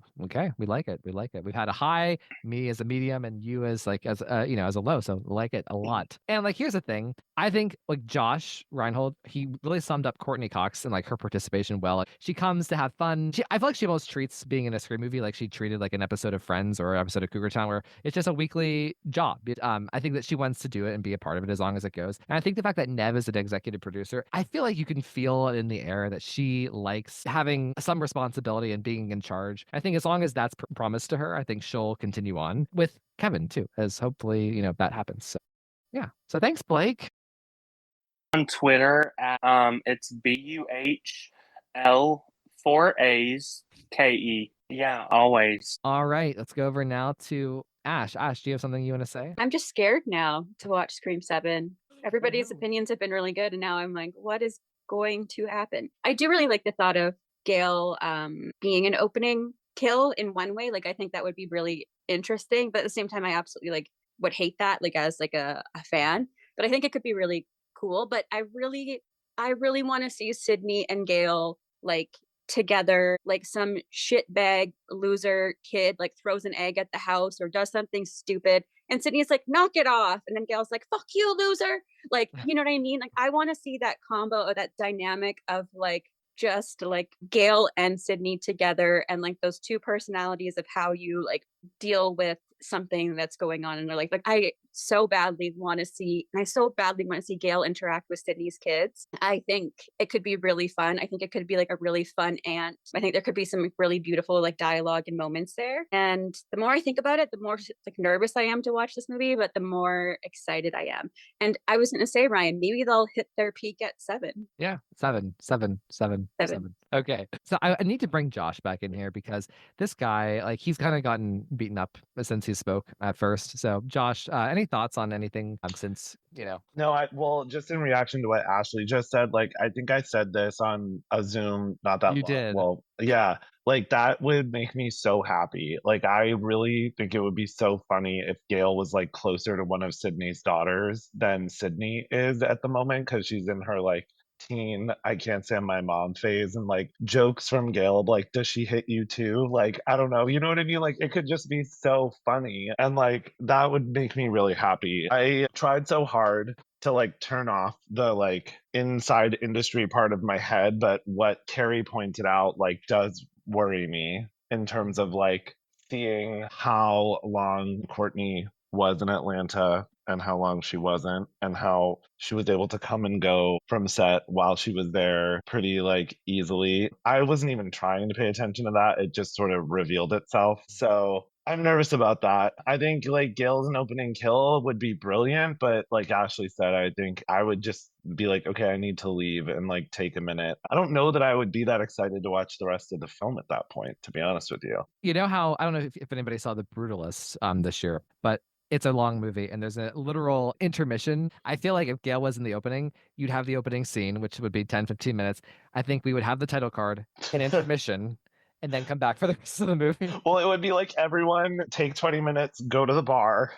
Speaker 4: We like it. We've had a high, me as a medium, and you as as a low. So we like it a lot. And here's the thing. I think Josh Reinhold, he really summed up Courtney Cox and her participation well. She comes to have fun. I feel like she almost treats being in a Scream movie like she treated an episode of Friends or an episode of Cougar Town, where it's just a weekly job. I think that she wants to do it and be a part of it as long as it goes. And I think the fact that Neve is an executive producer, I feel like you can feel in the air that she likes having some responsibility and being in charge. I think as long as that's promised to her, I think she'll continue on with Kevin too, as hopefully, that happens. So, yeah. So thanks, Blake.
Speaker 13: On Twitter, it's BUHL4ASKE. Yeah, always.
Speaker 4: All right. Let's go over now to Ash. Ash, do you have something you want to say?
Speaker 8: I'm just scared now to watch Scream 7. Everybody's opinions have been really good, and now I'm like, what is going to happen? I do really like the thought of Gale being an opening kill in one way. I think that would be really interesting, but at the same time, I absolutely would hate that as a fan. But I think it could be really cool. But I really want to see Sidney and Gale together, some shitbag loser kid throws an egg at the house or does something stupid, and Sidney's knock it off, and then Gale's fuck you, loser. You know what I mean? I want to see that combo or that dynamic of just Gale and Sidney together, and those two personalities of how you deal with something that's going on in their life. Like I so badly want to see, and I so badly want to see Gale interact with Sydney's kids. I think it could be really fun. I think it could be like a really fun aunt. I think there could be some really beautiful like dialogue and moments there. And the more I think about it, the more like nervous I am to watch this movie, but the more excited I am. And I was going to say, Ryan, maybe they'll hit their peak at 7.
Speaker 4: Yeah, 7. Okay. So I need to bring Josh back in here because this guy, like, he's kind of gotten beaten up since he spoke at first. So, Josh, any thoughts on anything since,
Speaker 7: No, well, just in reaction to what Ashley just said, like, I think I said this on a Zoom not that
Speaker 4: You
Speaker 7: long.
Speaker 4: did.
Speaker 7: Well, yeah, like that would make me so happy. Like, I really think it would be so funny if Gale was like closer to one of Sydney's daughters than Sidney is at the moment because she's in her like teen I can't stand my mom phase, and like jokes from Gale like, does she hit you too? Like, I don't know, you know what I mean? Like, it could just be so funny, and like that would make me really happy. I tried so hard to like turn off the like inside industry part of my head, but what Carrie pointed out like does worry me in terms of like seeing how long Courtney was in Atlanta and how long she wasn't, and how she was able to come and go from set while she was there pretty like easily. I wasn't even trying to pay attention to that. It just sort of revealed itself. So I'm nervous about that. I think like Gale's an opening kill would be brilliant, but like Ashley said, I think I would just be like, okay, I need to leave and like take a minute. I don't know that I would be that excited to watch the rest of the film at that point, to be honest with you.
Speaker 4: You know how, I don't know if anybody saw The Brutalists this year, but it's a long movie and there's a literal intermission. I feel like if Gale was in the opening, you'd have the opening scene, which would be 10-15 minutes. I think we would have the title card, an intermission, and then come back for the rest of the movie.
Speaker 7: Well, it would be like everyone take 20 minutes, go to the bar,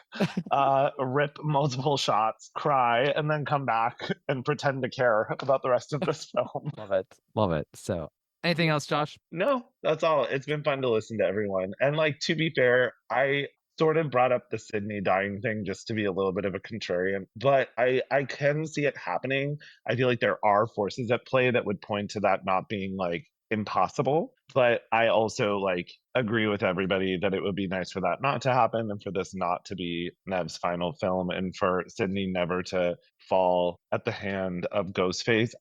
Speaker 7: rip multiple shots, cry, and then come back and pretend to care about the rest of this film.
Speaker 4: Love it. So anything else, Josh?
Speaker 7: No, that's all. It's been fun to listen to everyone. And like, to be fair, I sort of brought up the Sidney dying thing just to be a little bit of a contrarian, but I can see it happening. I feel like there are forces at play that would point to that not being like impossible, but I also like agree with everybody that it would be nice for that not to happen, and for this not to be Nev's final film, and for Sidney never to fall at the hand of Ghostface.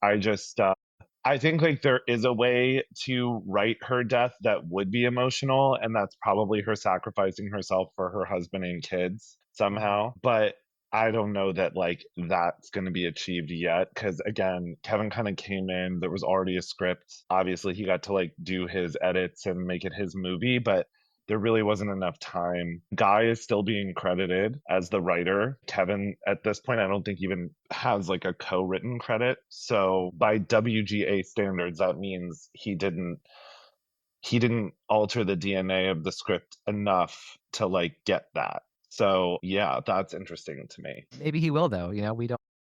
Speaker 7: I think like there is a way to write her death that would be emotional, and that's probably her sacrificing herself for her husband and kids somehow. But I don't know that like that's going to be achieved yet, because again, Kevin kind of came in, there was already a script. Obviously, he got to like do his edits and make it his movie, but there really wasn't enough time. Guy is still being credited as the writer. Kevin, at this point, I don't think even has like a co-written credit. So by WGA standards, that means he didn't alter the DNA of the script enough to like get that. So yeah, that's interesting to me.
Speaker 4: Maybe he will though.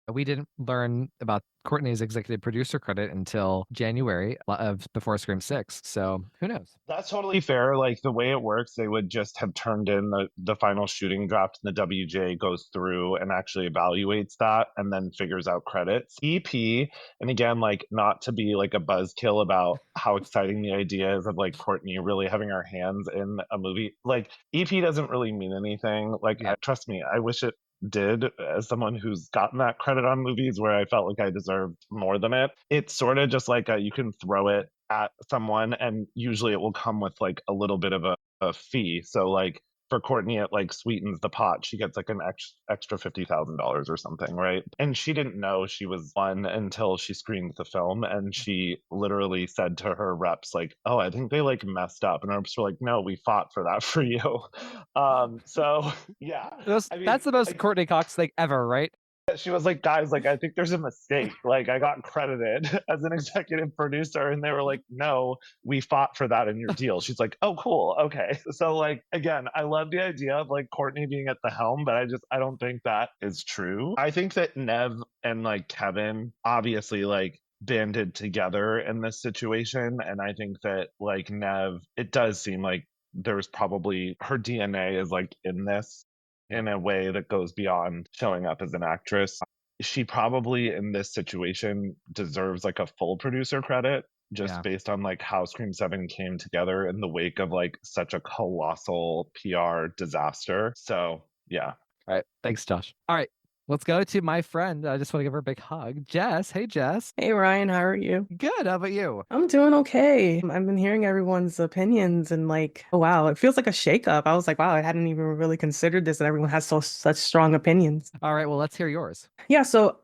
Speaker 4: We didn't learn about Courtney's executive producer credit until January of before Scream 6. So who knows?
Speaker 7: That's totally fair. Like the way it works, they would just have turned in the final shooting draft, and the WJ goes through and actually evaluates that and then figures out credits. EP, and again, like not to be like a buzzkill about how exciting the idea is of like Courtney really having her hands in a movie. Like EP doesn't really mean anything. Like trust me, I wish it did, as someone who's gotten that credit on movies where I felt like I deserved more than it. It's sort of just like you can throw it at someone and usually it will come with like a little bit of a fee. So like for Courtney, it like sweetens the pot. She gets like an extra $50,000 or something, right? And she didn't know she was one until she screened the film, and she literally said to her reps like, "Oh, I think they like messed up," and her reps were like, "No, we fought for that for you." So yeah,
Speaker 4: that's the most Courtney Cox thing ever, right?
Speaker 7: She was like, "Guys, like I think there's a mistake. Like I got credited as an executive producer," and they were like, "No, we fought for that in your deal." She's like, "Oh, cool, okay." So like again, I love the idea of like Courtney being at the helm, but I don't think that is true. I think that Nev and like Kevin obviously like banded together in this situation, and I think that like Nev, it does seem like there's probably her DNA is like in this in a way that goes beyond showing up as an actress. She probably in this situation deserves like a full producer credit. just
Speaker 4: Yeah.
Speaker 7: based on like how Scream 7 came together in the wake of like such a colossal PR disaster. So yeah.
Speaker 4: All right. Thanks, Josh. All right. Let's go to my friend. I just want to give her a big hug. Jess. Hey, Jess.
Speaker 14: Hey Ryan, how are you?
Speaker 4: Good. How about you?
Speaker 14: I'm doing okay. I've been hearing everyone's opinions and like, oh wow, it feels like a shakeup. I was like, wow, I hadn't even really considered this, and everyone has such strong opinions.
Speaker 4: All right. Well, let's hear yours.
Speaker 14: Yeah, so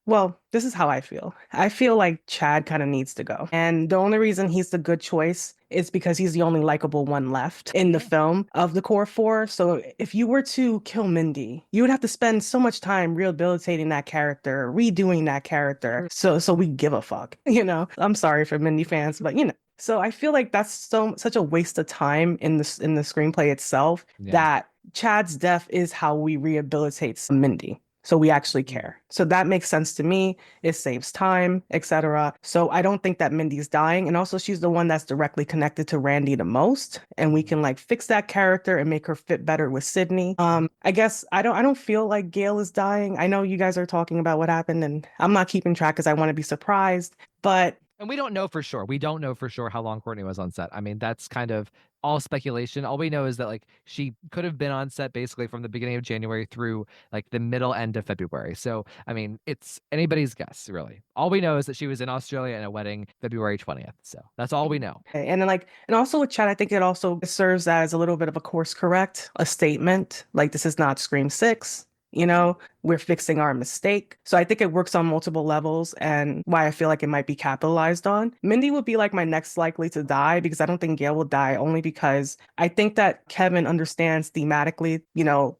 Speaker 14: well, this is how I feel. I feel like Chad kind of needs to go. And the only reason he's the good choice is because he's the only likable one left in the film of the core four. So if you were to kill Mindy, you would have to spend so much time rehabilitating that character, redoing that character. So we give a fuck, you know? I'm sorry for Mindy fans, but you know. So I feel like that's such a waste of time in the screenplay itself that Chad's death is how we rehabilitate Mindy. So we actually care. So that makes sense to me. It saves time, etc. So I don't think that Mindy's dying. And also she's the one that's directly connected to Randy the most. And we can like fix that character and make her fit better with Sidney. I guess I don't feel like Gale is dying. I know you guys are talking about what happened and I'm not keeping track because I want to be surprised. But
Speaker 4: and we don't know for sure. We don't know for sure how long Courtney was on set. I mean, that's kind of all speculation. All we know is that like she could have been on set basically from the beginning of January through like the end of February. So, I mean, it's anybody's guess, really. All we know is that she was in Australia in a wedding February 20th. So that's all we know.
Speaker 14: And then and also with Chad, I think it also serves as a little bit of a course correct, a statement. Like, this is not Scream 6. You know, we're fixing our mistake. So I think it works on multiple levels and why I feel like it might be capitalized on. Mindy would be like my next likely to die because I don't think Gale will die, only because I think that Kevin understands thematically, you know,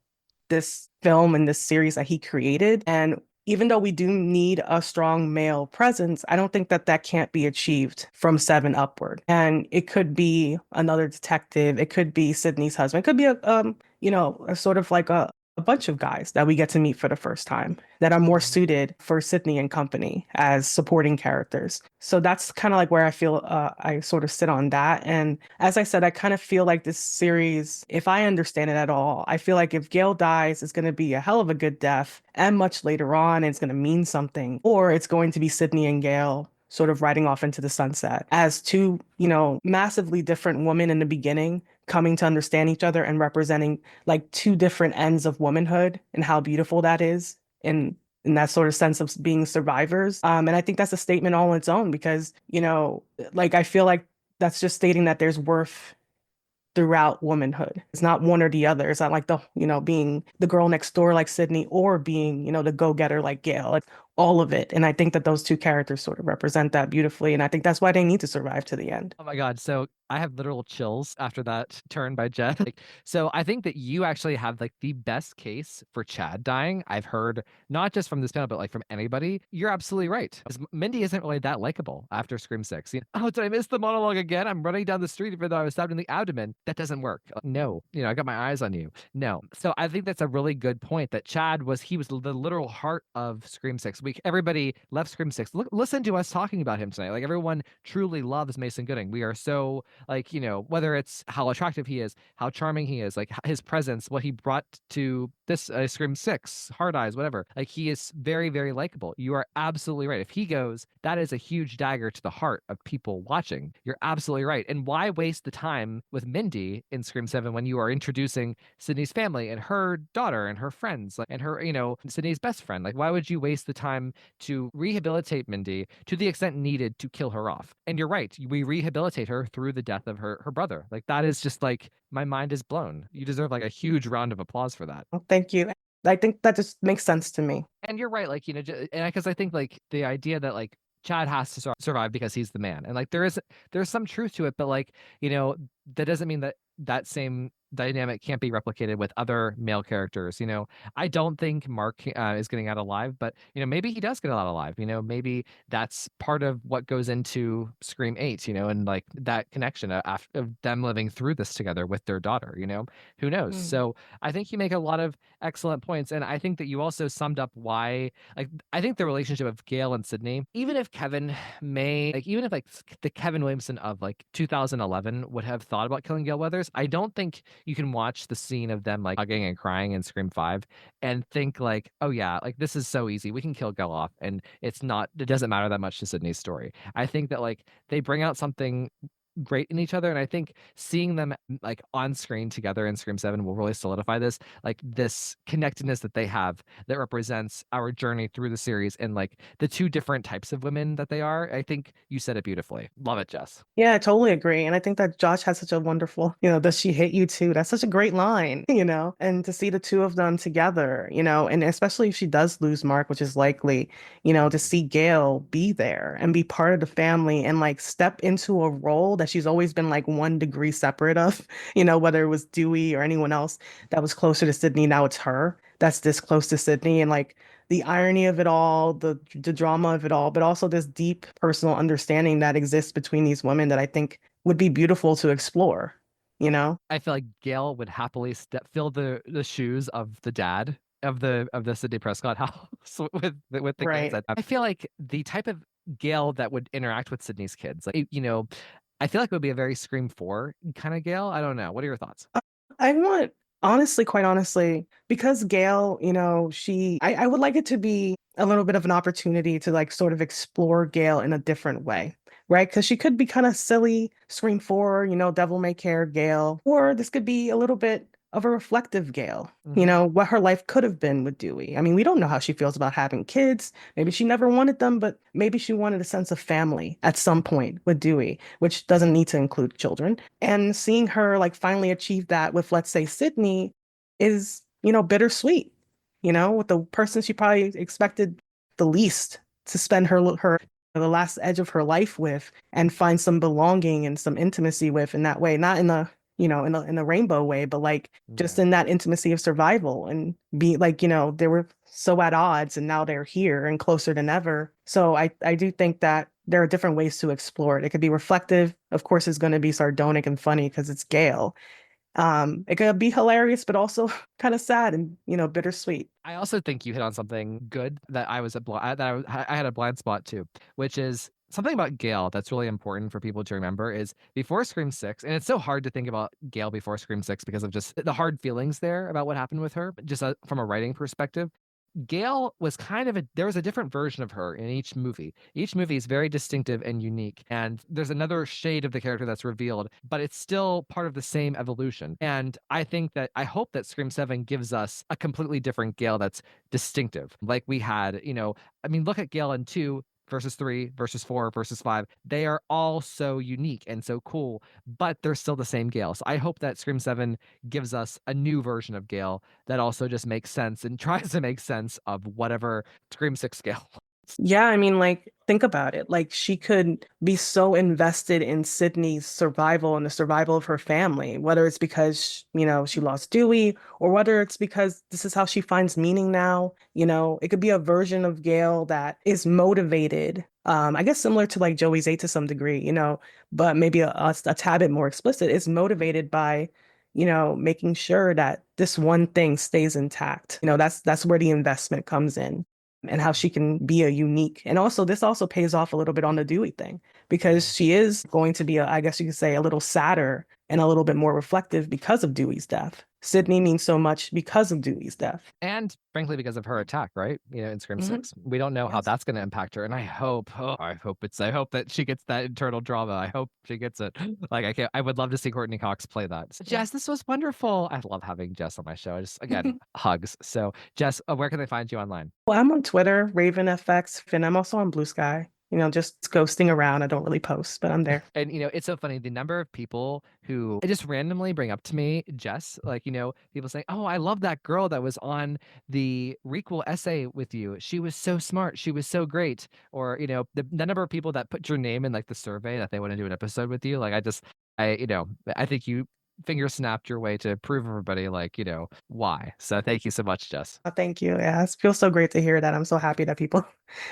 Speaker 14: this film and this series that he created. And even though we do need a strong male presence, I don't think that can't be achieved from 7 upward. And it could be another detective. It could be Sidney's husband. It could be a sort of like a bunch of guys that we get to meet for the first time that are more suited for Sidney and company as supporting characters. So that's kind of like where I feel I sort of sit on that. And as I said, I kind of feel like this series, if I understand it at all, I feel like if Gale dies, it's going to be a hell of a good death and much later on, it's going to mean something, or it's going to be Sidney and Gale sort of riding off into the sunset as two, you know, massively different women in the beginning coming to understand each other and representing like two different ends of womanhood and how beautiful that is in that sort of sense of being survivors. And I think that's a statement all on its own because, you know, like I feel like that's just stating that there's worth throughout womanhood. It's not one or the other. It's not like being the girl next door like Sidney or being, the go-getter like Gale. Like all of it. And I think that those two characters sort of represent that beautifully. And I think that's why they need to survive to the end.
Speaker 4: Oh my God. So I have literal chills after that turn by Jed. So I think that you actually have like the best case for Chad dying I've heard, not just from this panel, but like from anybody. You're absolutely right. Mindy isn't really that likable after Scream 6. Oh, did I miss the monologue again? I'm running down the street even though I was stabbed in the abdomen. That doesn't work. No, I got my eyes on you. No. So I think that's a really good point that Chad was the literal heart of Scream 6. Everybody left Scream 6. Listen to us talking about him tonight. Like everyone truly loves Mason Gooding. We are so whether it's how attractive he is, how charming he is, like his presence, what he brought to this Scream 6, Hard Eyes, whatever. Like he is very, very likable. You are absolutely right. If he goes, that is a huge dagger to the heart of people watching. You're absolutely right. And why waste the time with Mindy in Scream 7 when you are introducing Sidney's family and her daughter and her friends and her, Sidney's best friend? Like, why would you waste the time to rehabilitate Mindy to the extent needed to kill her off? And you're right. We rehabilitate her through the death of her brother. Like that is just like, my mind is blown. You deserve like a huge round of applause for that.
Speaker 14: Well, thank you. I think that just makes sense to me.
Speaker 4: And you're right. Like, and because I think like the idea that like Chad has to survive because he's the man. And like there's some truth to it, but like, that doesn't mean that same dynamic can't be replicated with other male characters. I don't think Mark is getting out alive, but maybe he does get out alive. Maybe that's part of what goes into Scream 8, and like that connection of them living through this together with their daughter. Who knows? So I think you make a lot of excellent points, and I think that you also summed up why. Like I think the relationship of Gale and Sidney, even if Kevin even if like the Kevin Williamson of like 2011 would have thought about killing Gale Weathers, I don't think you can watch the scene of them like hugging and crying in Scream 5 and think like, oh yeah, like this is so easy. We can kill Gale off and it doesn't matter that much to Sydney's story. I think that like they bring out something great in each other, and I think seeing them like on screen together in Scream 7 will really solidify this connectedness that they have that represents our journey through the series and like the two different types of women that they are. I think you said it beautifully. Love it, Jess.
Speaker 14: Yeah, I totally agree. And I think that Josh has such a wonderful, does she hate you too? That's such a great line, and to see the two of them together, and especially if she does lose Mark, which is likely, to see Gale be there and be part of the family and like step into a role that she's always been like 1 degree separate of, whether it was Dewey or anyone else that was closer to Sidney. Now it's her that's this close to Sidney, and like the irony of it all, the drama of it all, but also this deep personal understanding that exists between these women that I think would be beautiful to explore,
Speaker 4: I feel like Gale would happily fill the shoes of the dad of the Sidney Prescott house with the
Speaker 14: Right.
Speaker 4: kids. I feel like the type of Gale that would interact with Sidney's kids, like I feel like it would be a very Scream 4 kind of Gale. I don't know. What are your thoughts?
Speaker 14: I want, honestly, quite honestly, because Gale, I would like it to be a little bit of an opportunity to like sort of explore Gale in a different way, right? Because she could be kind of silly, Scream 4, devil may care Gale, or this could be a little bit of a reflective Gale, what her life could have been with Dewey. I mean, we don't know how she feels about having kids. Maybe she never wanted them, but maybe she wanted a sense of family at some point with Dewey, which doesn't need to include children. And seeing her like finally achieve that with, let's say, Sidney is, bittersweet, with the person she probably expected the least to spend her the last edge of her life with and find some belonging and some intimacy with in that way, not in the in a rainbow way, but like just in that intimacy of survival and be like, they were so at odds and now they're here and closer than ever. So I do think that there are different ways to explore it. It could be reflective. Of course, it's going to be sardonic and funny because it's Gale. It could be hilarious, but also kind of sad and, bittersweet.
Speaker 4: I also think you hit on something good that I had a blind spot to, which is something about Gale that's really important for people to remember is before Scream 6, and it's so hard to think about Gale before Scream 6 because of just the hard feelings there about what happened with her, just from a writing perspective. Gale was there was a different version of her in each movie. Each movie is very distinctive and unique, and there's another shade of the character that's revealed, but it's still part of the same evolution. And I hope that Scream 7 gives us a completely different Gale that's distinctive. Like we had, look at Gale in 2 versus 3 versus 4 versus 5. They are all so unique and so cool, but they're still the same Gale. So I hope that Scream 7 gives us a new version of Gale that also just makes sense and tries to make sense of whatever Scream 6 Gale.
Speaker 14: Yeah, I mean, like, think about it. Like, she could be so invested in Sydney's survival and the survival of her family, whether it's because, she lost Dewey, or whether it's because this is how she finds meaning now. It could be a version of Gale that is motivated, I guess similar to like Joey's 8 to some degree, but maybe a tad bit more explicit, is motivated by making sure that this one thing stays intact. That's where the investment comes in and how she can be a unique. And also, this also pays off a little bit on the Dewey thing because she is going to be, I guess you could say, a little sadder and a little bit more reflective because of Dewey's death. Sydney means so much because of Dewey's death.
Speaker 4: And frankly, because of her attack, right? In Scream 6. We don't know how that's going to impact her. And I hope that she gets that internal drama. I hope she gets it. Like, I would love to see Courtney Cox play that. So, Jess, this was wonderful. I love having Jess on my show. Again, hugs. So, Jess, where can they find you online?
Speaker 14: Well, I'm on Twitter, RavenFX, and I'm also on Blue Sky. Just ghosting around. I don't really post, but I'm there.
Speaker 4: And, it's so funny. The number of people who just randomly bring up to me, Jess, like, people saying, oh, I love that girl that was on the requel essay with you. She was so smart. She was so great. Or, the number of people that put your name in like the survey that they want to do an episode with you. Like, I think you finger snapped your way to prove everybody why. So thank you so much, Jess.
Speaker 14: Thank you. Yeah, it feels so great to hear that. I'm so happy that people,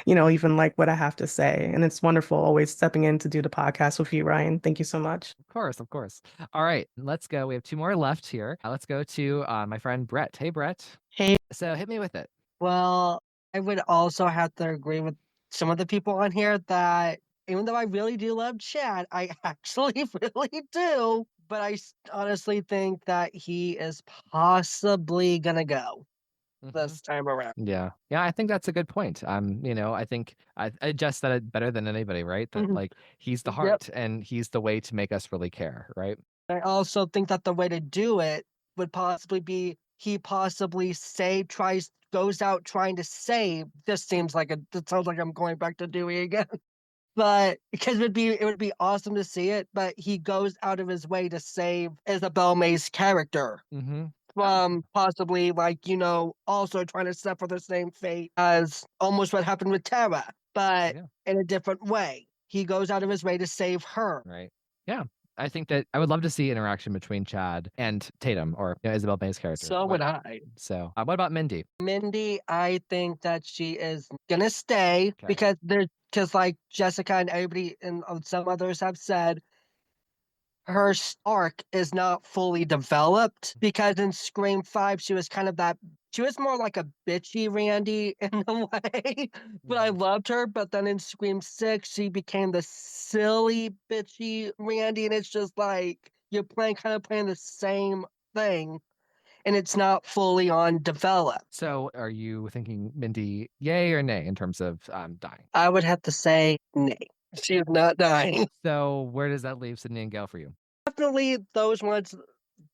Speaker 14: even like what I have to say. And it's wonderful always stepping in to do the podcast with you, Ryan. Thank you so much.
Speaker 4: Of course. All right, let's go. We have 2 more left here. Let's go to my friend Brett. Hey, Brett.
Speaker 15: Hey.
Speaker 4: So hit me with it.
Speaker 15: Well, I would also have to agree with some of the people on here that even though I really do love Chad, I actually really do but honestly think that he is possibly gonna go this time around.
Speaker 4: Yeah. Yeah, I think that's a good point. I think I just said it better than anybody, right? That
Speaker 15: Mhm.
Speaker 4: like he's the
Speaker 15: Yep.
Speaker 4: heart and he's the way to make us really care, right?
Speaker 15: I also think that the way to do it would possibly be he possibly goes out trying to save. This seems like it sounds like I'm going back to Dewey again. But because it would be awesome to see it, but he goes out of his way to save Isabel May's character
Speaker 4: Mm-hmm.
Speaker 15: from possibly also trying to suffer the same fate as almost what happened with Tara, but
Speaker 4: Yeah.
Speaker 15: in a different way. He goes out of his way to save her.
Speaker 4: Right. Yeah. I think that I would love to see interaction between Chad and Tatum or Isabel May's character.
Speaker 15: So would I.
Speaker 4: So, what about Mindy?
Speaker 15: Mindy, I think that she is gonna stay
Speaker 4: Okay.
Speaker 15: because like Jessica and everybody and some others have said, her arc is not fully developed because in Scream 5 she was more like a bitchy Randy in a way, but I loved her. But then in Scream 6, she became the silly bitchy Randy, and it's just like you're kind of playing the same thing, and it's not fully on developed.
Speaker 4: So, are you thinking Mindy, yay or nay in terms of dying?
Speaker 15: I would have to say nay. She is not dying.
Speaker 4: So, where does that leave Sidney and Gale for you?
Speaker 15: Definitely those ones,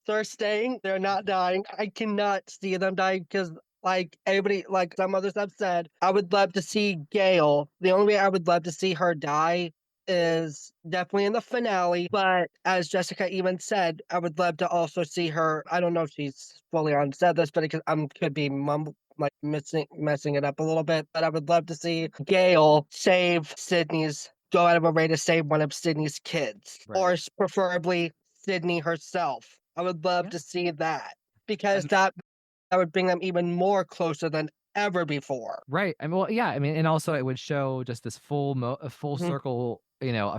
Speaker 15: they're staying. They're not dying. I cannot see them dying because, like everybody, like some others have said, I would love to see Gale. The only way I would love to see her die is definitely in the finale. But as Jessica even said, I would love to also see her. I don't know if she's fully on said this, but it could be messing it up a little bit. But I would love to see Gale go out of her way to save one of Sydney's kids, or preferably Sidney herself. I would love to see that because that would bring them even more closer than ever before.
Speaker 4: Right. I mean, well, yeah. I mean, and also it would show just this a full circle,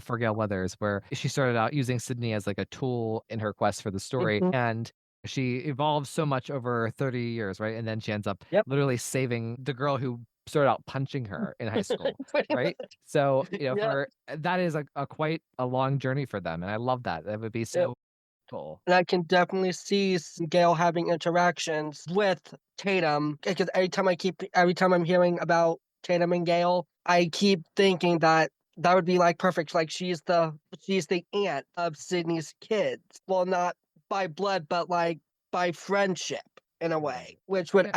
Speaker 4: for Gale Weathers, where she started out using Sidney as like a tool in her quest for the story, and she evolves so much over 30 years, right? And then she ends up literally saving the girl who started out punching her in high school, right? So, for that is a quite a long journey for them, and I love that. That would be so cool.
Speaker 15: And I can definitely see Gale having interactions with Tatum because every time I'm hearing about Tatum and Gale, I keep thinking that would be like perfect. Like she's the aunt of Sydney's kids. Well, not by blood, but like by friendship in a way, which would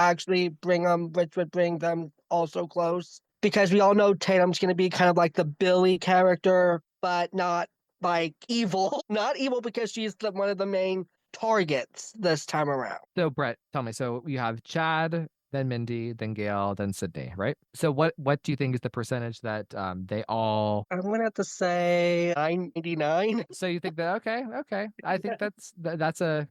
Speaker 15: bring them also close. Because we all know Tatum's going to be kind of like the Billy character, but not like evil. Not evil because she's one of the main targets this time around.
Speaker 4: So, Brett, tell me. So you have Chad, then Mindy, then Gale, then Sidney, right? So what do you think is the percentage that they all?
Speaker 15: I'm gonna have to say 99.
Speaker 4: So you think that okay? I think that's a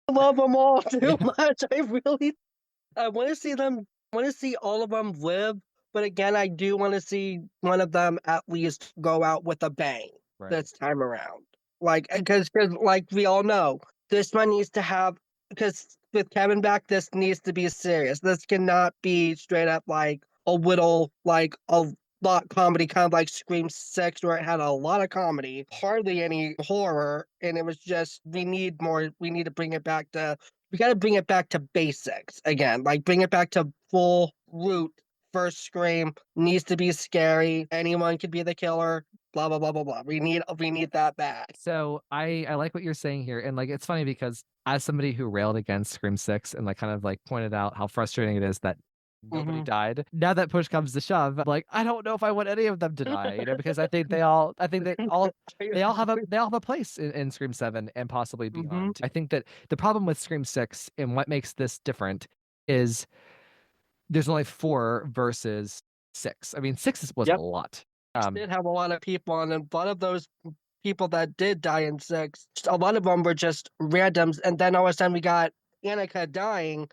Speaker 15: I love them all too much. I want to see them. I want to see all of them live, but again, I do want to see one of them at least go out with a bang this time around. Like, because like we all know, this one needs to have, because with Kevin back, this needs to be serious. This cannot be straight up like a little, like a lot comedy, kind of like Scream 6, where it had a lot of comedy, hardly any horror, and it was just, we need to bring it back to, we got to bring it back to basics again, like bring it back to full root. First Scream needs to be scary. Anyone could be the killer. Blah blah blah blah blah. We need that back.
Speaker 4: So I like what you're saying here, and like it's funny because as somebody who railed against Scream 6 and like kind of like pointed out how frustrating it is that nobody died. Now that push comes to shove, I'm like, I don't know if I want any of them to die, because I think they all have a place in Scream 7 and possibly beyond. I think that the problem with Scream 6 and what makes this different is there's only 4 versus 6. I mean, 6 was a lot.
Speaker 15: Did have a lot of people, and a lot of those people that did die in 6, a lot of them were just randoms, and then all of a sudden we got Annika dying,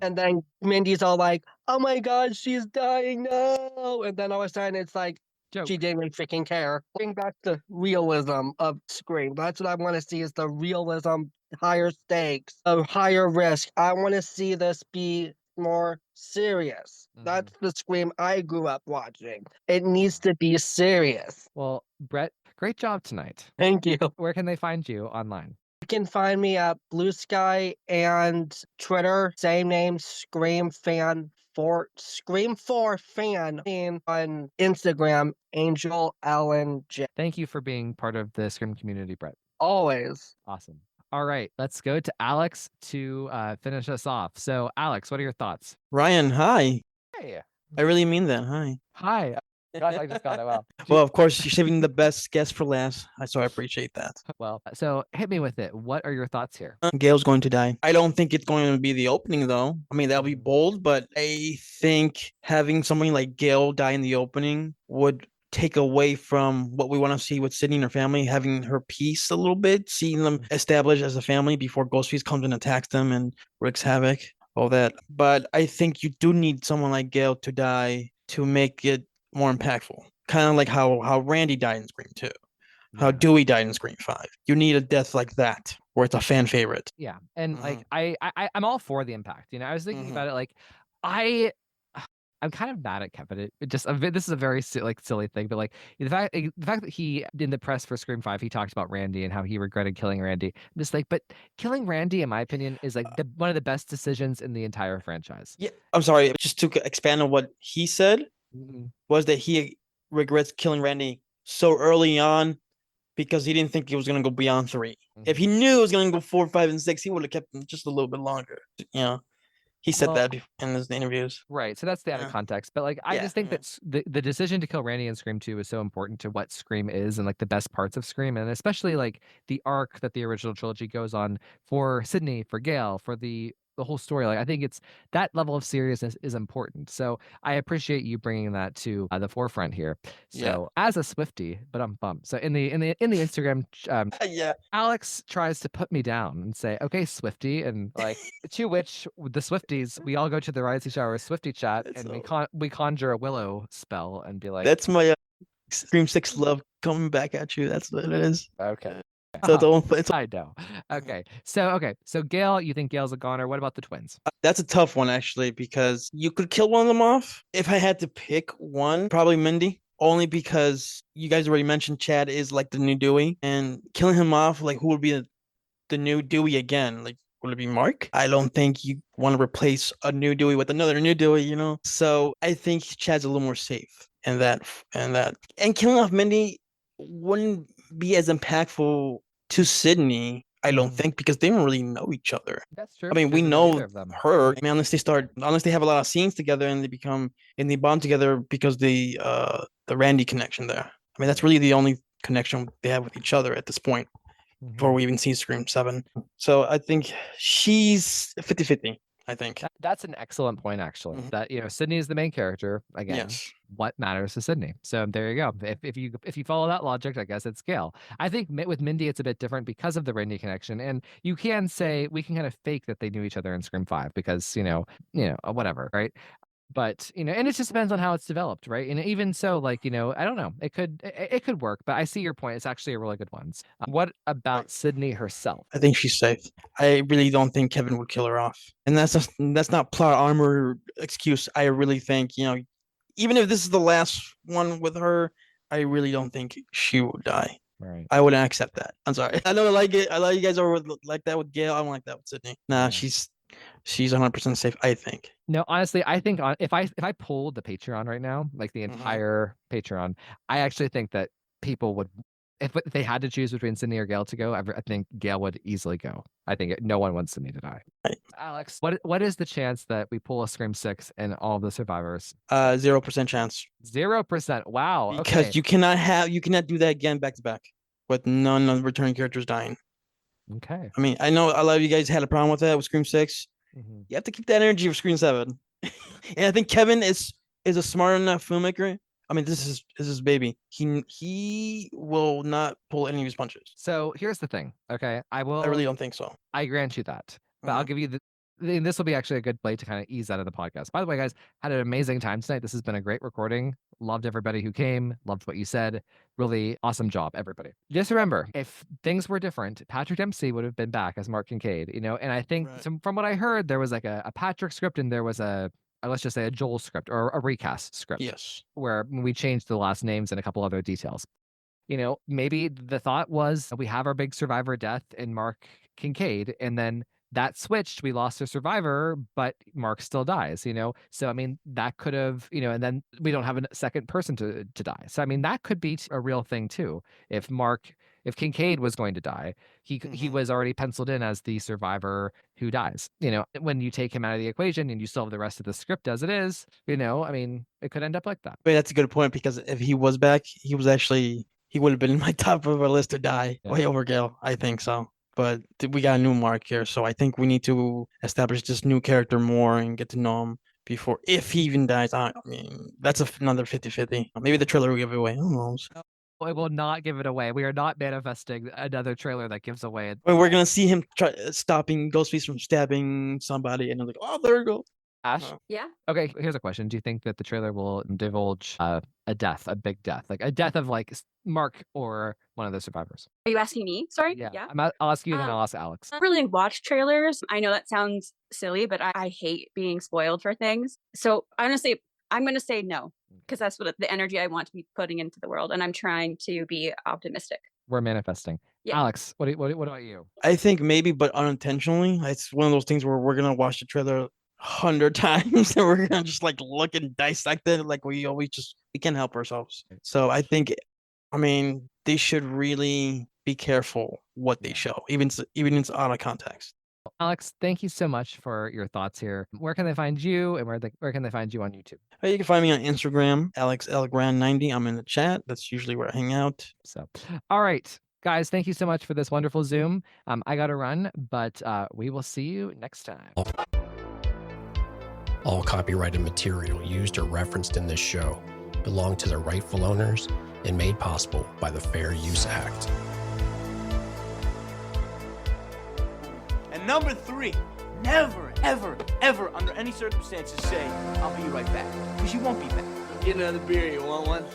Speaker 15: and then Mindy's all like, oh my god, she's dying, no! And then all of a sudden it's like, she didn't even freaking care. Bring back the realism of Scream. That's what I want to see, is the realism, higher stakes, a higher risk. I want to see this be more serious. That's the Scream I grew up watching. It needs to be serious.
Speaker 4: Well, Brett, great job tonight.
Speaker 15: Thank you.
Speaker 4: Where can they find you online?
Speaker 15: You can find me at Blue Sky and Twitter, same name, Scream4Fan, and on Instagram, Angel Allen J.
Speaker 4: Thank you for being part of the Scream community, Brett.
Speaker 15: Always.
Speaker 4: Awesome. All right, let's go to Alex to finish us off. So, Alex, what are your thoughts?
Speaker 16: Ryan, hi.
Speaker 4: Hey.
Speaker 16: I really mean that. Hi.
Speaker 4: Hi. Gosh, I just got it. Wow.
Speaker 16: Well, of course, you're saving the best guest for last. So I appreciate that.
Speaker 4: Well, so hit me with it. What are your thoughts here?
Speaker 16: Gale's going to die. I don't think it's going to be the opening, though. I mean, that'll be bold, but I think having somebody like Gale die in the opening would take away from what we want to see with Sidney and her family, having her peace a little bit, seeing them established as a family before Ghostface comes and attacks them and wreaks havoc, all that. But I think you do need someone like Gale to die to make it more impactful. Kind of like how Randy died in Scream 2. How Dewey died in Scream 5. You need a death like that, where it's a fan favorite.
Speaker 4: Yeah. And like I'm all for the impact. You know, I was thinking about it like I'm kind of mad at Kevin. It just this is a very silly thing, but like the fact that he in the press for Scream 5 he talked about Randy and how he regretted killing Randy. I'm just like, but killing Randy, in my opinion, is like one of the best decisions in the entire franchise.
Speaker 16: Yeah, I'm sorry. Just to expand on what he said, was that he regrets killing Randy so early on because he didn't think he was going to go beyond 3. If he knew it was going to go 4, 5, and 6, he would have kept him just a little bit longer. You know, he said that in his interviews.
Speaker 4: Right. So that's the added context. But like, I just think that the decision to kill Randy in Scream 2 is so important to what Scream is and like the best parts of Scream. And especially like the arc that the original trilogy goes on for Sidney, for Gale, for the whole story. Like, I think it's that level of seriousness is important. So I appreciate you bringing that to the forefront here. So as a Swiftie, but I'm bummed. So in the Instagram, Alex tries to put me down and say, "Okay, Swiftie," and like to which the Swifties, we all go to the Rising Shower Swiftie chat and we conjure a Willow spell and be like,
Speaker 16: "That's my Scream 6 love coming back at you." That's what it is.
Speaker 4: Okay.
Speaker 16: So
Speaker 4: I know. Okay. So Gale, you think Gale's a goner? What about the twins?
Speaker 16: That's a tough one actually, because you could kill one of them off. If I had to pick one, probably Mindy. Only because you guys already mentioned Chad is like the new Dewey, and killing him off, like who would be the new Dewey again? Like would it be Mark? I don't think you want to replace a new Dewey with another new Dewey, you know? So I think Chad's a little more safe in that. And killing off Mindy wouldn't be as impactful to Sidney, I don't think, because they don't really know each other.
Speaker 4: That's true.
Speaker 16: I mean, we know her. I mean, unless they have a lot of scenes together and they bond together because the Randy connection there. I mean, that's really the only connection they have with each other at this point before we even see Scream 7. So I think she's 50-50. I think
Speaker 4: that's an excellent point, actually. That Sidney is the main character again.
Speaker 16: Yes.
Speaker 4: What matters to Sidney? So there you go. If you follow that logic, I guess it's Gale. I think with Mindy, it's a bit different because of the Randy connection, and you can say we can kind of fake that they knew each other in Scream 5 because whatever, right? But and it just depends on how it's developed, right? And even so, like I don't know, it could work. But I see your point. It's actually a really good one. What about Sidney herself?
Speaker 16: I think she's safe. I really don't think Kevin would kill her off, and that's not plot armor excuse. I really think even if this is the last one with her, I really don't think she will die.
Speaker 4: Right.
Speaker 16: I wouldn't accept that. I'm sorry. I don't like it. I like you guys over like that with Gale. I don't like that with Sidney. Nah, she's 100% safe, I think.
Speaker 4: No, honestly, I think if I pulled the Patreon right now, like the entire Patreon, I actually think that people would, if they had to choose between Sidney or Gale to go, I think Gale would easily go. I think no one wants Sidney to die.
Speaker 16: Right.
Speaker 4: Alex, what is the chance that we pull a Scream 6 and all the survivors?
Speaker 16: 0% chance.
Speaker 4: 0%. Wow.
Speaker 16: Because
Speaker 4: okay.
Speaker 16: you cannot do that again back to back with none of the returning characters dying.
Speaker 4: Okay.
Speaker 16: I mean, I know a lot of you guys had a problem with that with Scream 6. You have to keep that energy of Scream 7. And I think Kevin is a smart enough filmmaker. I mean, this is his baby. He will not pull any of his punches.
Speaker 4: So here's the thing. Okay. I
Speaker 16: really don't think so.
Speaker 4: I grant you that. But I'll give you this will be actually a good way to kind of ease out of the podcast. By the way, guys, had an amazing time tonight. This has been a great recording. Loved everybody who came. Loved what you said. Really awesome job, everybody. Just remember, if things were different, Patrick Dempsey would have been back as Mark Kincaid, and I think from what I heard, there was like a Patrick script and there was let's just say a Joel script or a recast script.
Speaker 16: Yes.
Speaker 4: Where we changed the last names and a couple other details. maybe the thought was we have our big survivor death in Mark Kincaid, and then that switched. We lost a survivor, but Mark still dies, So, I mean, that could have, and then we don't have a second person to die. So, I mean, that could be a real thing too. If Kincaid was going to die, he was already penciled in as the survivor who dies. When you take him out of the equation and you still have the rest of the script as it is, I mean, it could end up like that.
Speaker 16: Wait, that's a good point, because if he was back, he would have been in my top of our list to die.
Speaker 4: Yeah.
Speaker 16: Way over Gale, I think so. But we got a new Mark here, so I think we need to establish this new character more and get to know him before, if he even dies. I mean, that's another 50-50. Maybe the trailer will give it away. Who knows?
Speaker 4: I will not give it away. We are not manifesting another trailer that gives away it.
Speaker 16: We're gonna see him stopping Ghostface from stabbing somebody, and I'm like, oh, there you go.
Speaker 4: Ash?
Speaker 8: Yeah.
Speaker 4: Okay, here's a question. Do you think that the trailer will divulge a death, a big death, like a death of like Mark or one of the survivors?
Speaker 8: Are you asking me? Sorry.
Speaker 4: Yeah. I'll ask you, then I'll ask Alex.
Speaker 8: I don't really watch trailers. I know that sounds silly, but I hate being spoiled for things. So I'm going to say no, because that's what the energy I want to be putting into the world. And I'm trying to be optimistic.
Speaker 4: We're manifesting. Yeah. Alex, what about you?
Speaker 16: I think maybe, but unintentionally. It's one of those things where we're gonna watch the trailer 100 times and we're gonna just like look and dissect it like we can't help ourselves. So I think, they should really be careful what they show, even it's out of context.
Speaker 4: Alex, thank you so much for your thoughts here. Where can they find you, and where can they find you on YouTube?
Speaker 16: You can find me on Instagram, AlexLGrand90. I'm in the chat. That's usually where I hang out.
Speaker 4: So, all right, guys, thank you so much for this wonderful Zoom. I got to run, but we will see you next time.
Speaker 3: All copyrighted material used or referenced in this show belong to their rightful owners and made possible by the Fair Use Act.
Speaker 17: And number 3, never, ever, ever, under any circumstances, say, I'll be right back. Because you won't be back. Get another beer, you want one?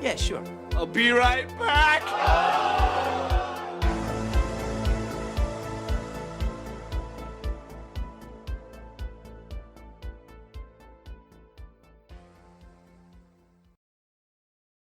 Speaker 17: Yeah, sure. I'll be right back!